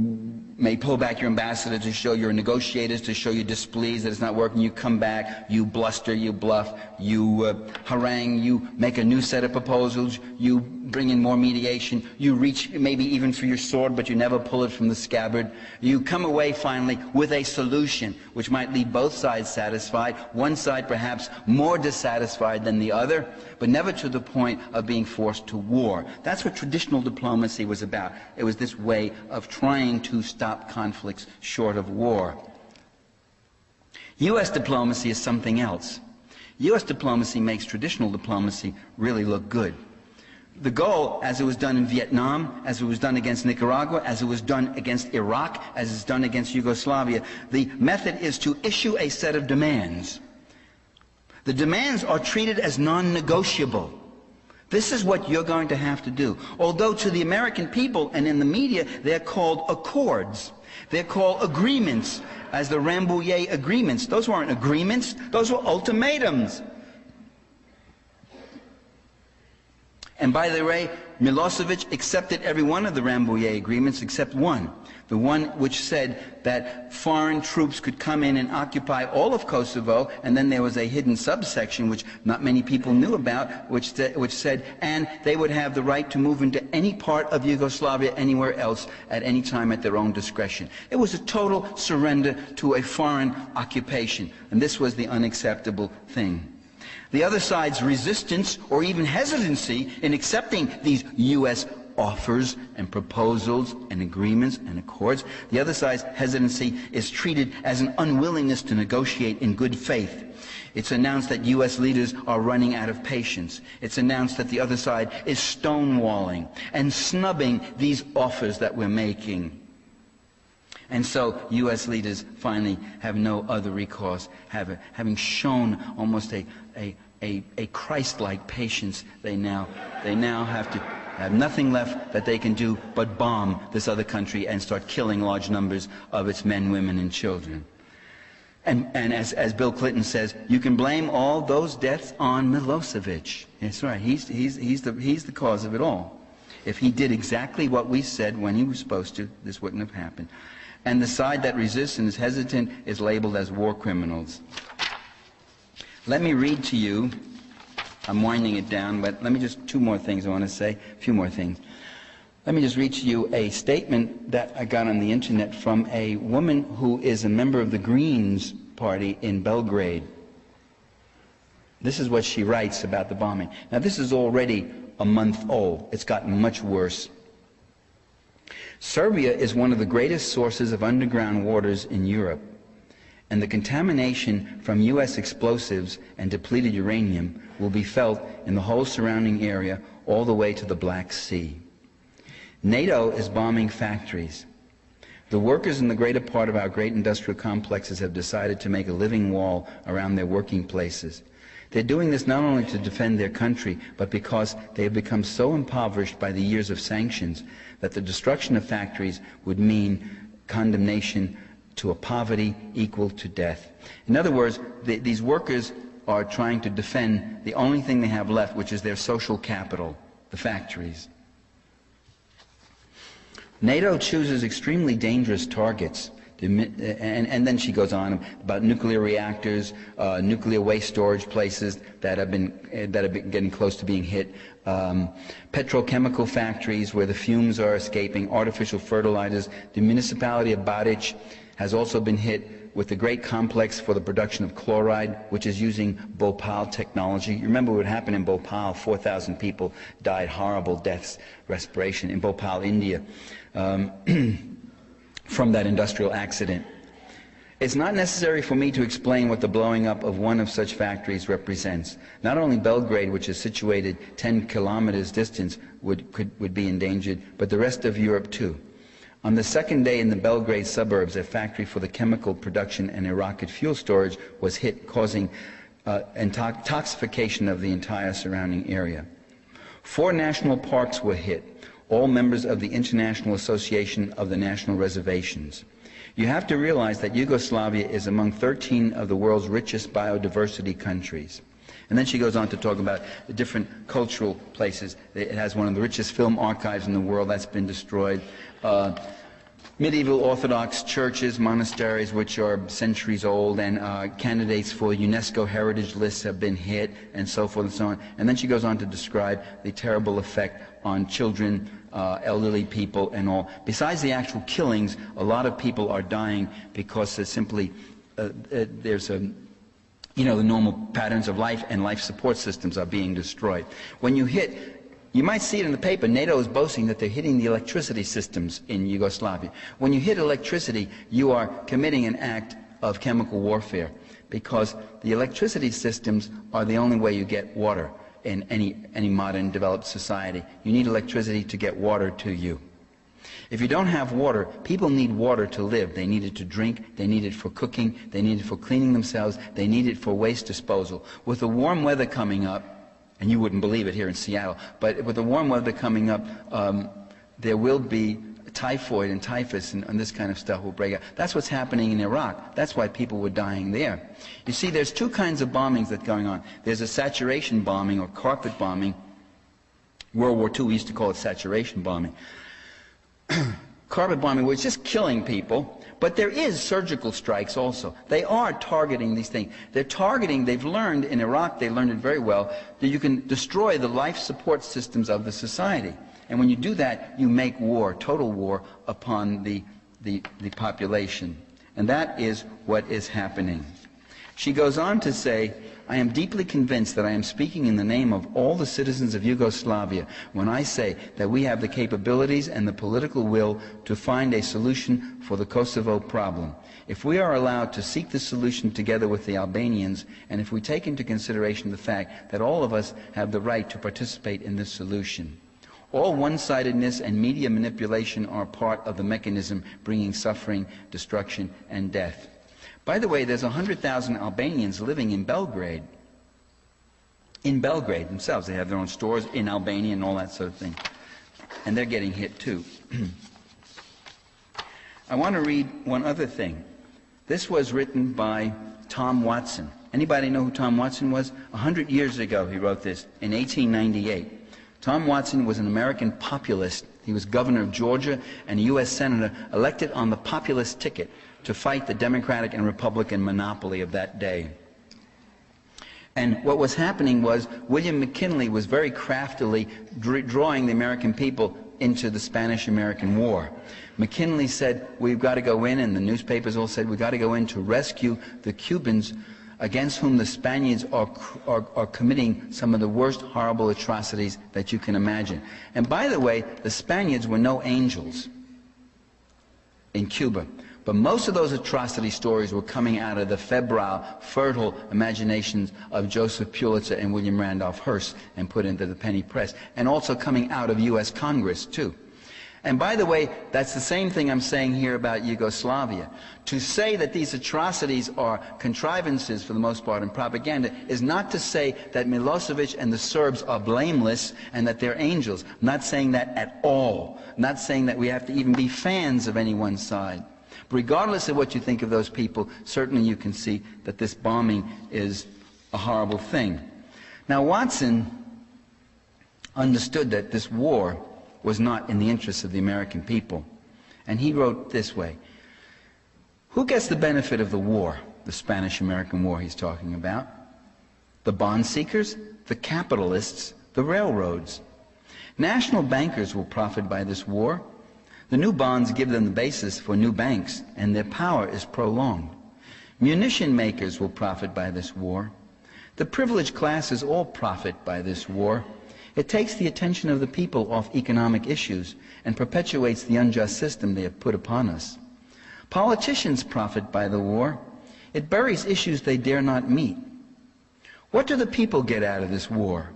may pull back your ambassador to show your negotiators, to show you're displeased that it's not working. You come back, you bluster, you bluff, you harangue, you make a new set of proposals, you bring in more mediation, you reach maybe even for your sword, but you never pull it from the scabbard. You come away finally with a solution which might leave both sides satisfied, one side perhaps more dissatisfied than the other, but never to the point of being forced to war. That's what traditional diplomacy was about. It was this way of trying to stop conflicts short of war. U.S. diplomacy is something else. U.S. diplomacy makes traditional diplomacy really look good. The goal, as it was done in Vietnam, as it was done against Nicaragua, as it was done against Iraq, as it's done against Yugoslavia, the method is to issue a set of demands. The demands are treated as non-negotiable. This is what you're going to have to do. Although to the American people and in the media, they're called accords. They're called agreements, as the Rambouillet agreements. Those weren't agreements, those were ultimatums. And by the way, Milosevic accepted every one of the Rambouillet agreements except one. The one which said that foreign troops could come in and occupy all of Kosovo, and then there was a hidden subsection which not many people knew about, which said, and they would have the right to move into any part of Yugoslavia anywhere else at any time at their own discretion. It was a total surrender to a foreign occupation, and this was the unacceptable thing. The other side's resistance or even hesitancy in accepting these U.S. offers and proposals and agreements and accords, the other side's hesitancy is treated as an unwillingness to negotiate in good faith. It's announced that U.S. leaders are running out of patience. It's announced that the other side is stonewalling and snubbing these offers that we're making. And so U.S. leaders finally have no other recourse, having shown almost a Christ-like patience. They now have nothing left that they can do but bomb this other country and start killing large numbers of its men, women, and children. And as Bill Clinton says, you can blame all those deaths on Milosevic. That's right. He's the cause of it all. If he did exactly what we said when he was supposed to, this wouldn't have happened. And the side that resists and is hesitant is labeled as war criminals. Let me read to you, I'm winding it down, but let me just, two more things I want to say, a few more things. Let me just read to you a statement that I got on the internet from a woman who is a member of the Greens Party in Belgrade. This is what she writes about the bombing. Now this is already a month old. It's gotten much worse. Serbia is one of the greatest sources of underground waters in Europe, and the contamination from U.S. explosives and depleted uranium will be felt in the whole surrounding area all the way to the Black Sea. NATO is bombing factories. The workers in the greater part of our great industrial complexes have decided to make a living wall around their working places. They're doing this not only to defend their country, but because they have become so impoverished by the years of sanctions that the destruction of factories would mean condemnation to a poverty equal to death. In other words, these workers are trying to defend the only thing they have left, which is their social capital, the factories. NATO chooses extremely dangerous targets. And then she goes on about nuclear reactors, nuclear waste storage places that have been getting close to being hit, petrochemical factories where the fumes are escaping, artificial fertilizers. The municipality of Baric has also been hit with the great complex for the production of chloride, which is using Bhopal technology. You remember what happened in Bhopal? 4,000 people died, horrible deaths, respiration, in Bhopal, India. From that industrial accident. It's not necessary for me to explain what the blowing up of one of such factories represents. Not only Belgrade, which is situated 10 kilometers distance, would be endangered, but the rest of Europe too. On the second day in the Belgrade suburbs, a factory for the chemical production and a rocket fuel storage was hit, causing intoxication of the entire surrounding area. 4 national parks were hit, all members of the International Association of the National Reservations. You have to realize that Yugoslavia is among 13 of the world's richest biodiversity countries. And then she goes on to talk about the different cultural places. It has one of the richest film archives in the world that's been destroyed. Medieval Orthodox churches, monasteries which are centuries old, and candidates for UNESCO heritage lists have been hit, and so forth and so on. And then she goes on to describe the terrible effect on children, elderly people, and all. Besides the actual killings, a lot of people are dying because there's simply the normal patterns of life and life support systems are being destroyed. When you hit, you might see it in the paper, NATO is boasting that they're hitting the electricity systems in Yugoslavia. When you hit electricity, you are committing an act of chemical warfare, because the electricity systems are the only way you get water in any modern developed society. You need electricity to get water to you. If you don't have water, people need water to live. They need it to drink, they need it for cooking, they need it for cleaning themselves, they need it for waste disposal. With the warm weather coming up, and you wouldn't believe it here in Seattle, but with the warm weather coming up, there will be typhoid and typhus and this kind of stuff will break out. That's what's happening in Iraq. That's why people were dying there. You see, there's 2 kinds of bombings that are going on. There's a saturation bombing or carpet bombing. World War II, we used to call it saturation bombing. Carpet bombing, where it's just killing people. But there is surgical strikes also. They are targeting these things. They're targeting, they've learned in Iraq, they learned it very well, that you can destroy the life support systems of the society. And when you do that, you make war, total war, upon the population. And that is what is happening. She goes on to say, I am deeply convinced that I am speaking in the name of all the citizens of Yugoslavia when I say that we have the capabilities and the political will to find a solution for the Kosovo problem. If we are allowed to seek the solution together with the Albanians, and if we take into consideration the fact that all of us have the right to participate in this solution. All one-sidedness and media manipulation are part of the mechanism bringing suffering, destruction, and death. By the way, there's 100,000 Albanians living in Belgrade. In Belgrade themselves. They have their own stores in Albania and all that sort of thing. And they're getting hit too. I want to read one other thing. This was written by Tom Watson. Anybody know who Tom Watson was? 100 years ago he wrote this, in 1898. Tom Watson was an American populist. He was governor of Georgia and a U.S. senator elected on the populist ticket to fight the Democratic and Republican monopoly of that day. And what was happening was William McKinley was very craftily drawing the American people into the Spanish-American War. McKinley said, we've got to go in, and the newspapers all said, we've got to go in to rescue the Cubans against whom the Spaniards are committing some of the worst horrible atrocities that you can imagine. And by the way, the Spaniards were no angels in Cuba. But most of those atrocity stories were coming out of the febrile, fertile imaginations of Joseph Pulitzer and William Randolph Hearst and put into the penny press, and also coming out of U.S. Congress, too. And by the way, that's the same thing I'm saying here about Yugoslavia. To say that these atrocities are contrivances, for the most part, and propaganda, is not to say that Milosevic and the Serbs are blameless and that they're angels. I'm not saying that at all. I'm not saying that we have to even be fans of any one side. Regardless of what you think of those people, certainly you can see that this bombing is a horrible thing. Now, Watson understood that this war was not in the interests of the American people. And he wrote this way: who gets the benefit of the war, the Spanish-American War he's talking about? The bond seekers, the capitalists, the railroads. National bankers will profit by this war. The new bonds give them the basis for new banks, and their power is prolonged. Munition makers will profit by this war. The privileged classes all profit by this war. It takes the attention of the people off economic issues and perpetuates the unjust system they have put upon us. Politicians profit by the war. It buries issues they dare not meet. What do the people get out of this war?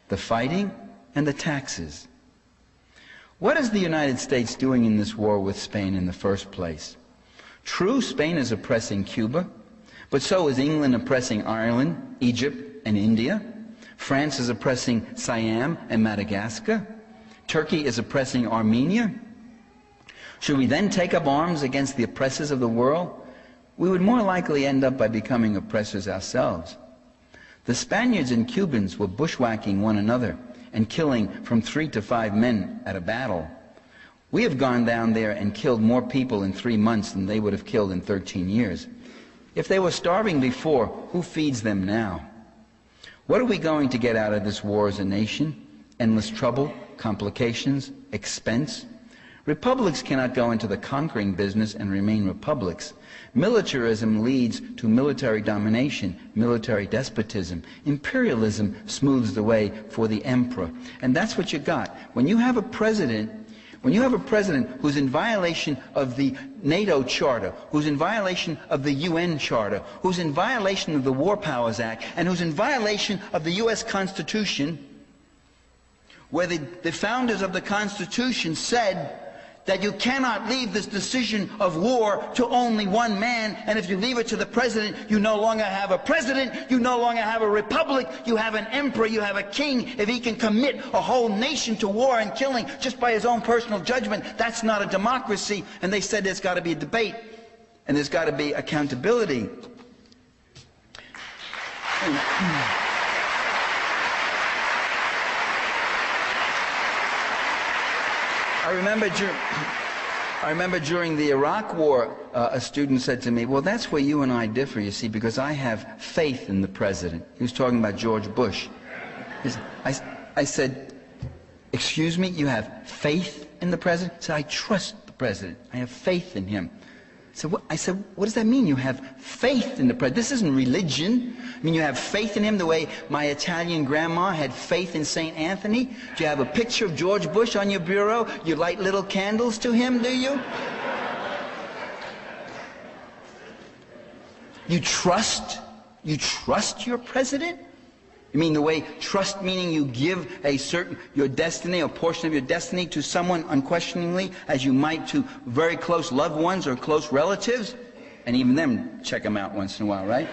The fighting and the taxes. What is the United States doing in this war with Spain in the first place? True, Spain is oppressing Cuba, but so is England oppressing Ireland, Egypt, and India. France is oppressing Siam and Madagascar. Turkey is oppressing Armenia. Should we then take up arms against the oppressors of the world? We would more likely end up by becoming oppressors ourselves. The Spaniards and Cubans were bushwhacking one another and killing from 3 to 5 men at a battle. We have gone down there and killed more people in 3 months than they would have killed in 13 years. If they were starving before, who feeds them now? What are we going to get out of this war as a nation? Endless trouble, complications, expense? Republics cannot go into the conquering business and remain republics. Militarism leads to military domination, military despotism. Imperialism smooths the way for the emperor. And that's what you got. When you have a president who's in violation of the NATO Charter, who's in violation of the UN Charter, who's in violation of the War Powers Act, and who's in violation of the U.S. Constitution, where the founders of the Constitution said that you cannot leave this decision of war to only one man, and if you leave it to the president, you no longer have a president, you no longer have a republic, you have an emperor, you have a king. If he can commit a whole nation to war and killing just by his own personal judgment, that's not a democracy. And they said there's got to be a debate, and there's got to be accountability. I remember during the Iraq War, a student said to me, well, that's where you and I differ, you see, because I have faith in the president. He was talking about George Bush. I said, excuse me, you have faith in the president? He said, I trust the president. I have faith in him. I said, what does that mean, you have faith in the president? This isn't religion. I mean, you have faith in him the way my Italian grandma had faith in St. Anthony? Do you have a picture of George Bush on your bureau? You light little candles to him, do you? You trust your president? You mean the way trust, meaning you give your destiny, a portion of your destiny to someone unquestioningly, as you might to very close loved ones or close relatives? And even them, check them out once in a while, right?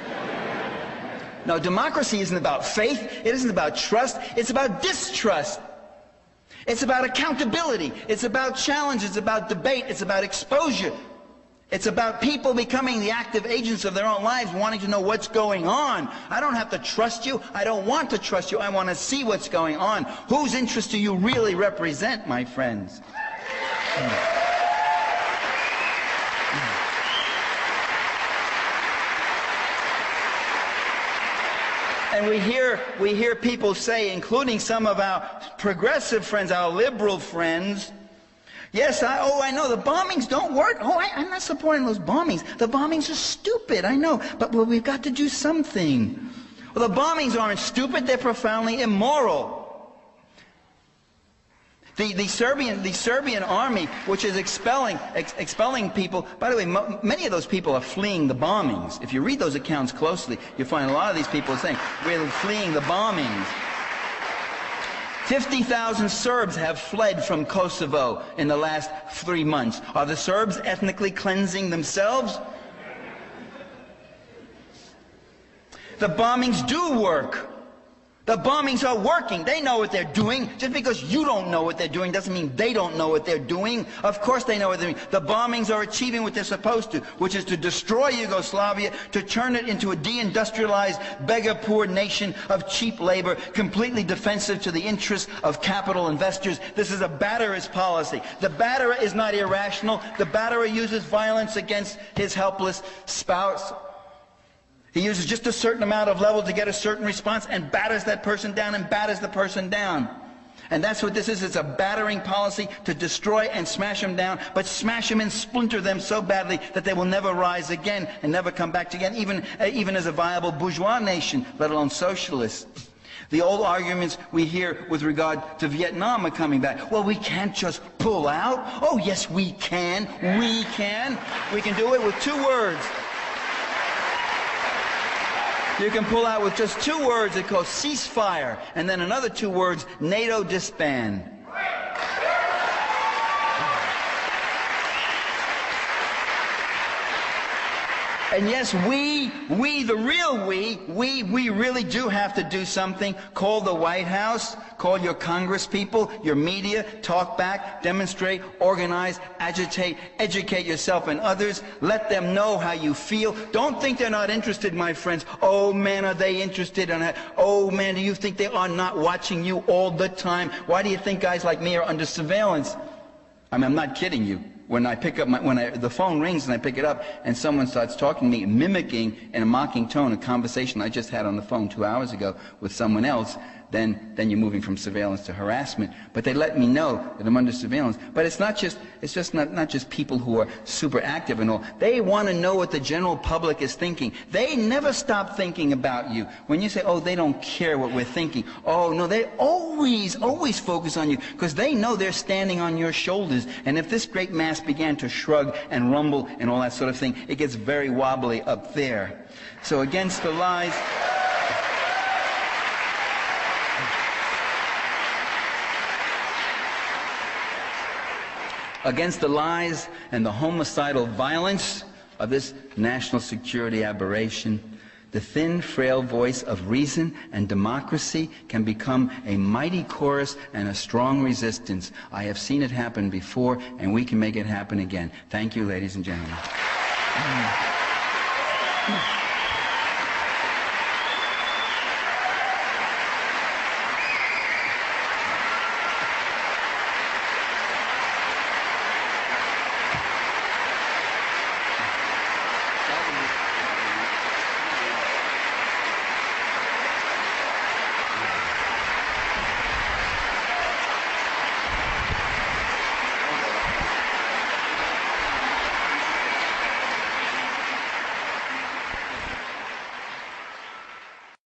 No, democracy isn't about faith. It isn't about trust. It's about distrust. It's about accountability. It's about challenge. It's about debate. It's about exposure. It's about people becoming the active agents of their own lives, wanting to know what's going on. I don't have to trust you. I don't want to trust you. I want to see what's going on. Whose interests do you really represent, my friends? And we hear people say, including some of our progressive friends, our liberal friends, yes, I know, the bombings don't work. Oh, I'm not supporting those bombings. The bombings are stupid, I know. But well, we've got to do something. Well, the bombings aren't stupid, they're profoundly immoral. The Serbian army, which is expelling people, by the way, many of those people are fleeing the bombings. If you read those accounts closely, you find a lot of these people saying, we're fleeing the bombings. 50,000 Serbs have fled from Kosovo in the last 3 months. Are the Serbs ethnically cleansing themselves? The bombings do work. The bombings are working. They know what they're doing. Just because you don't know what they're doing doesn't mean they don't know what they're doing. Of course they know what they're doing. The bombings are achieving what they're supposed to, which is to destroy Yugoslavia, to turn it into a deindustrialized, beggar-poor nation of cheap labor, completely defensive to the interests of capital investors. This is a batterer's policy. The batterer is not irrational. The batterer uses violence against his helpless spouse. He uses just a certain amount of level to get a certain response and batters that person down and batters the person down. And that's what this is. It's a battering policy to destroy and smash them down, but smash them and splinter them so badly that they will never rise again and never come back again, even as a viable bourgeois nation, let alone socialist. The old arguments we hear with regard to Vietnam are coming back. Well, we can't just pull out. Oh, yes, we can. We can. We can do it with 2 words. You can pull out with just 2 words. It calls ceasefire, and then another 2 words, NATO disband. And yes, we, the real we really do have to do something. Call the White House, call your Congress people, your media, talk back, demonstrate, organize, agitate, educate yourself and others. Let them know how you feel. Don't think they're not interested, my friends. Oh man, are they interested in that? Oh man, do you think they are not watching you all the time? Why do you think guys like me are under surveillance? I mean, I'm not kidding you. When I pick up the phone rings and I pick it up and someone starts talking to me, mimicking in a mocking tone a conversation I just had on the phone 2 hours ago with someone else, then you're moving from surveillance to harassment. But they let me know that I'm under surveillance. But it's not just people who are super active and all. They want to know what the general public is thinking. They never stop thinking about you. When you say, oh, they don't care what we're thinking. Oh, no, they always focus on you because they know they're standing on your shoulders. And if this great mass began to shrug and rumble and all that sort of thing, it gets very wobbly up there. So against the lies... Against the lies and the homicidal violence of this national security aberration, the thin, frail voice of reason and democracy can become a mighty chorus and a strong resistance. I have seen it happen before, and we can make it happen again. Thank you, ladies and gentlemen.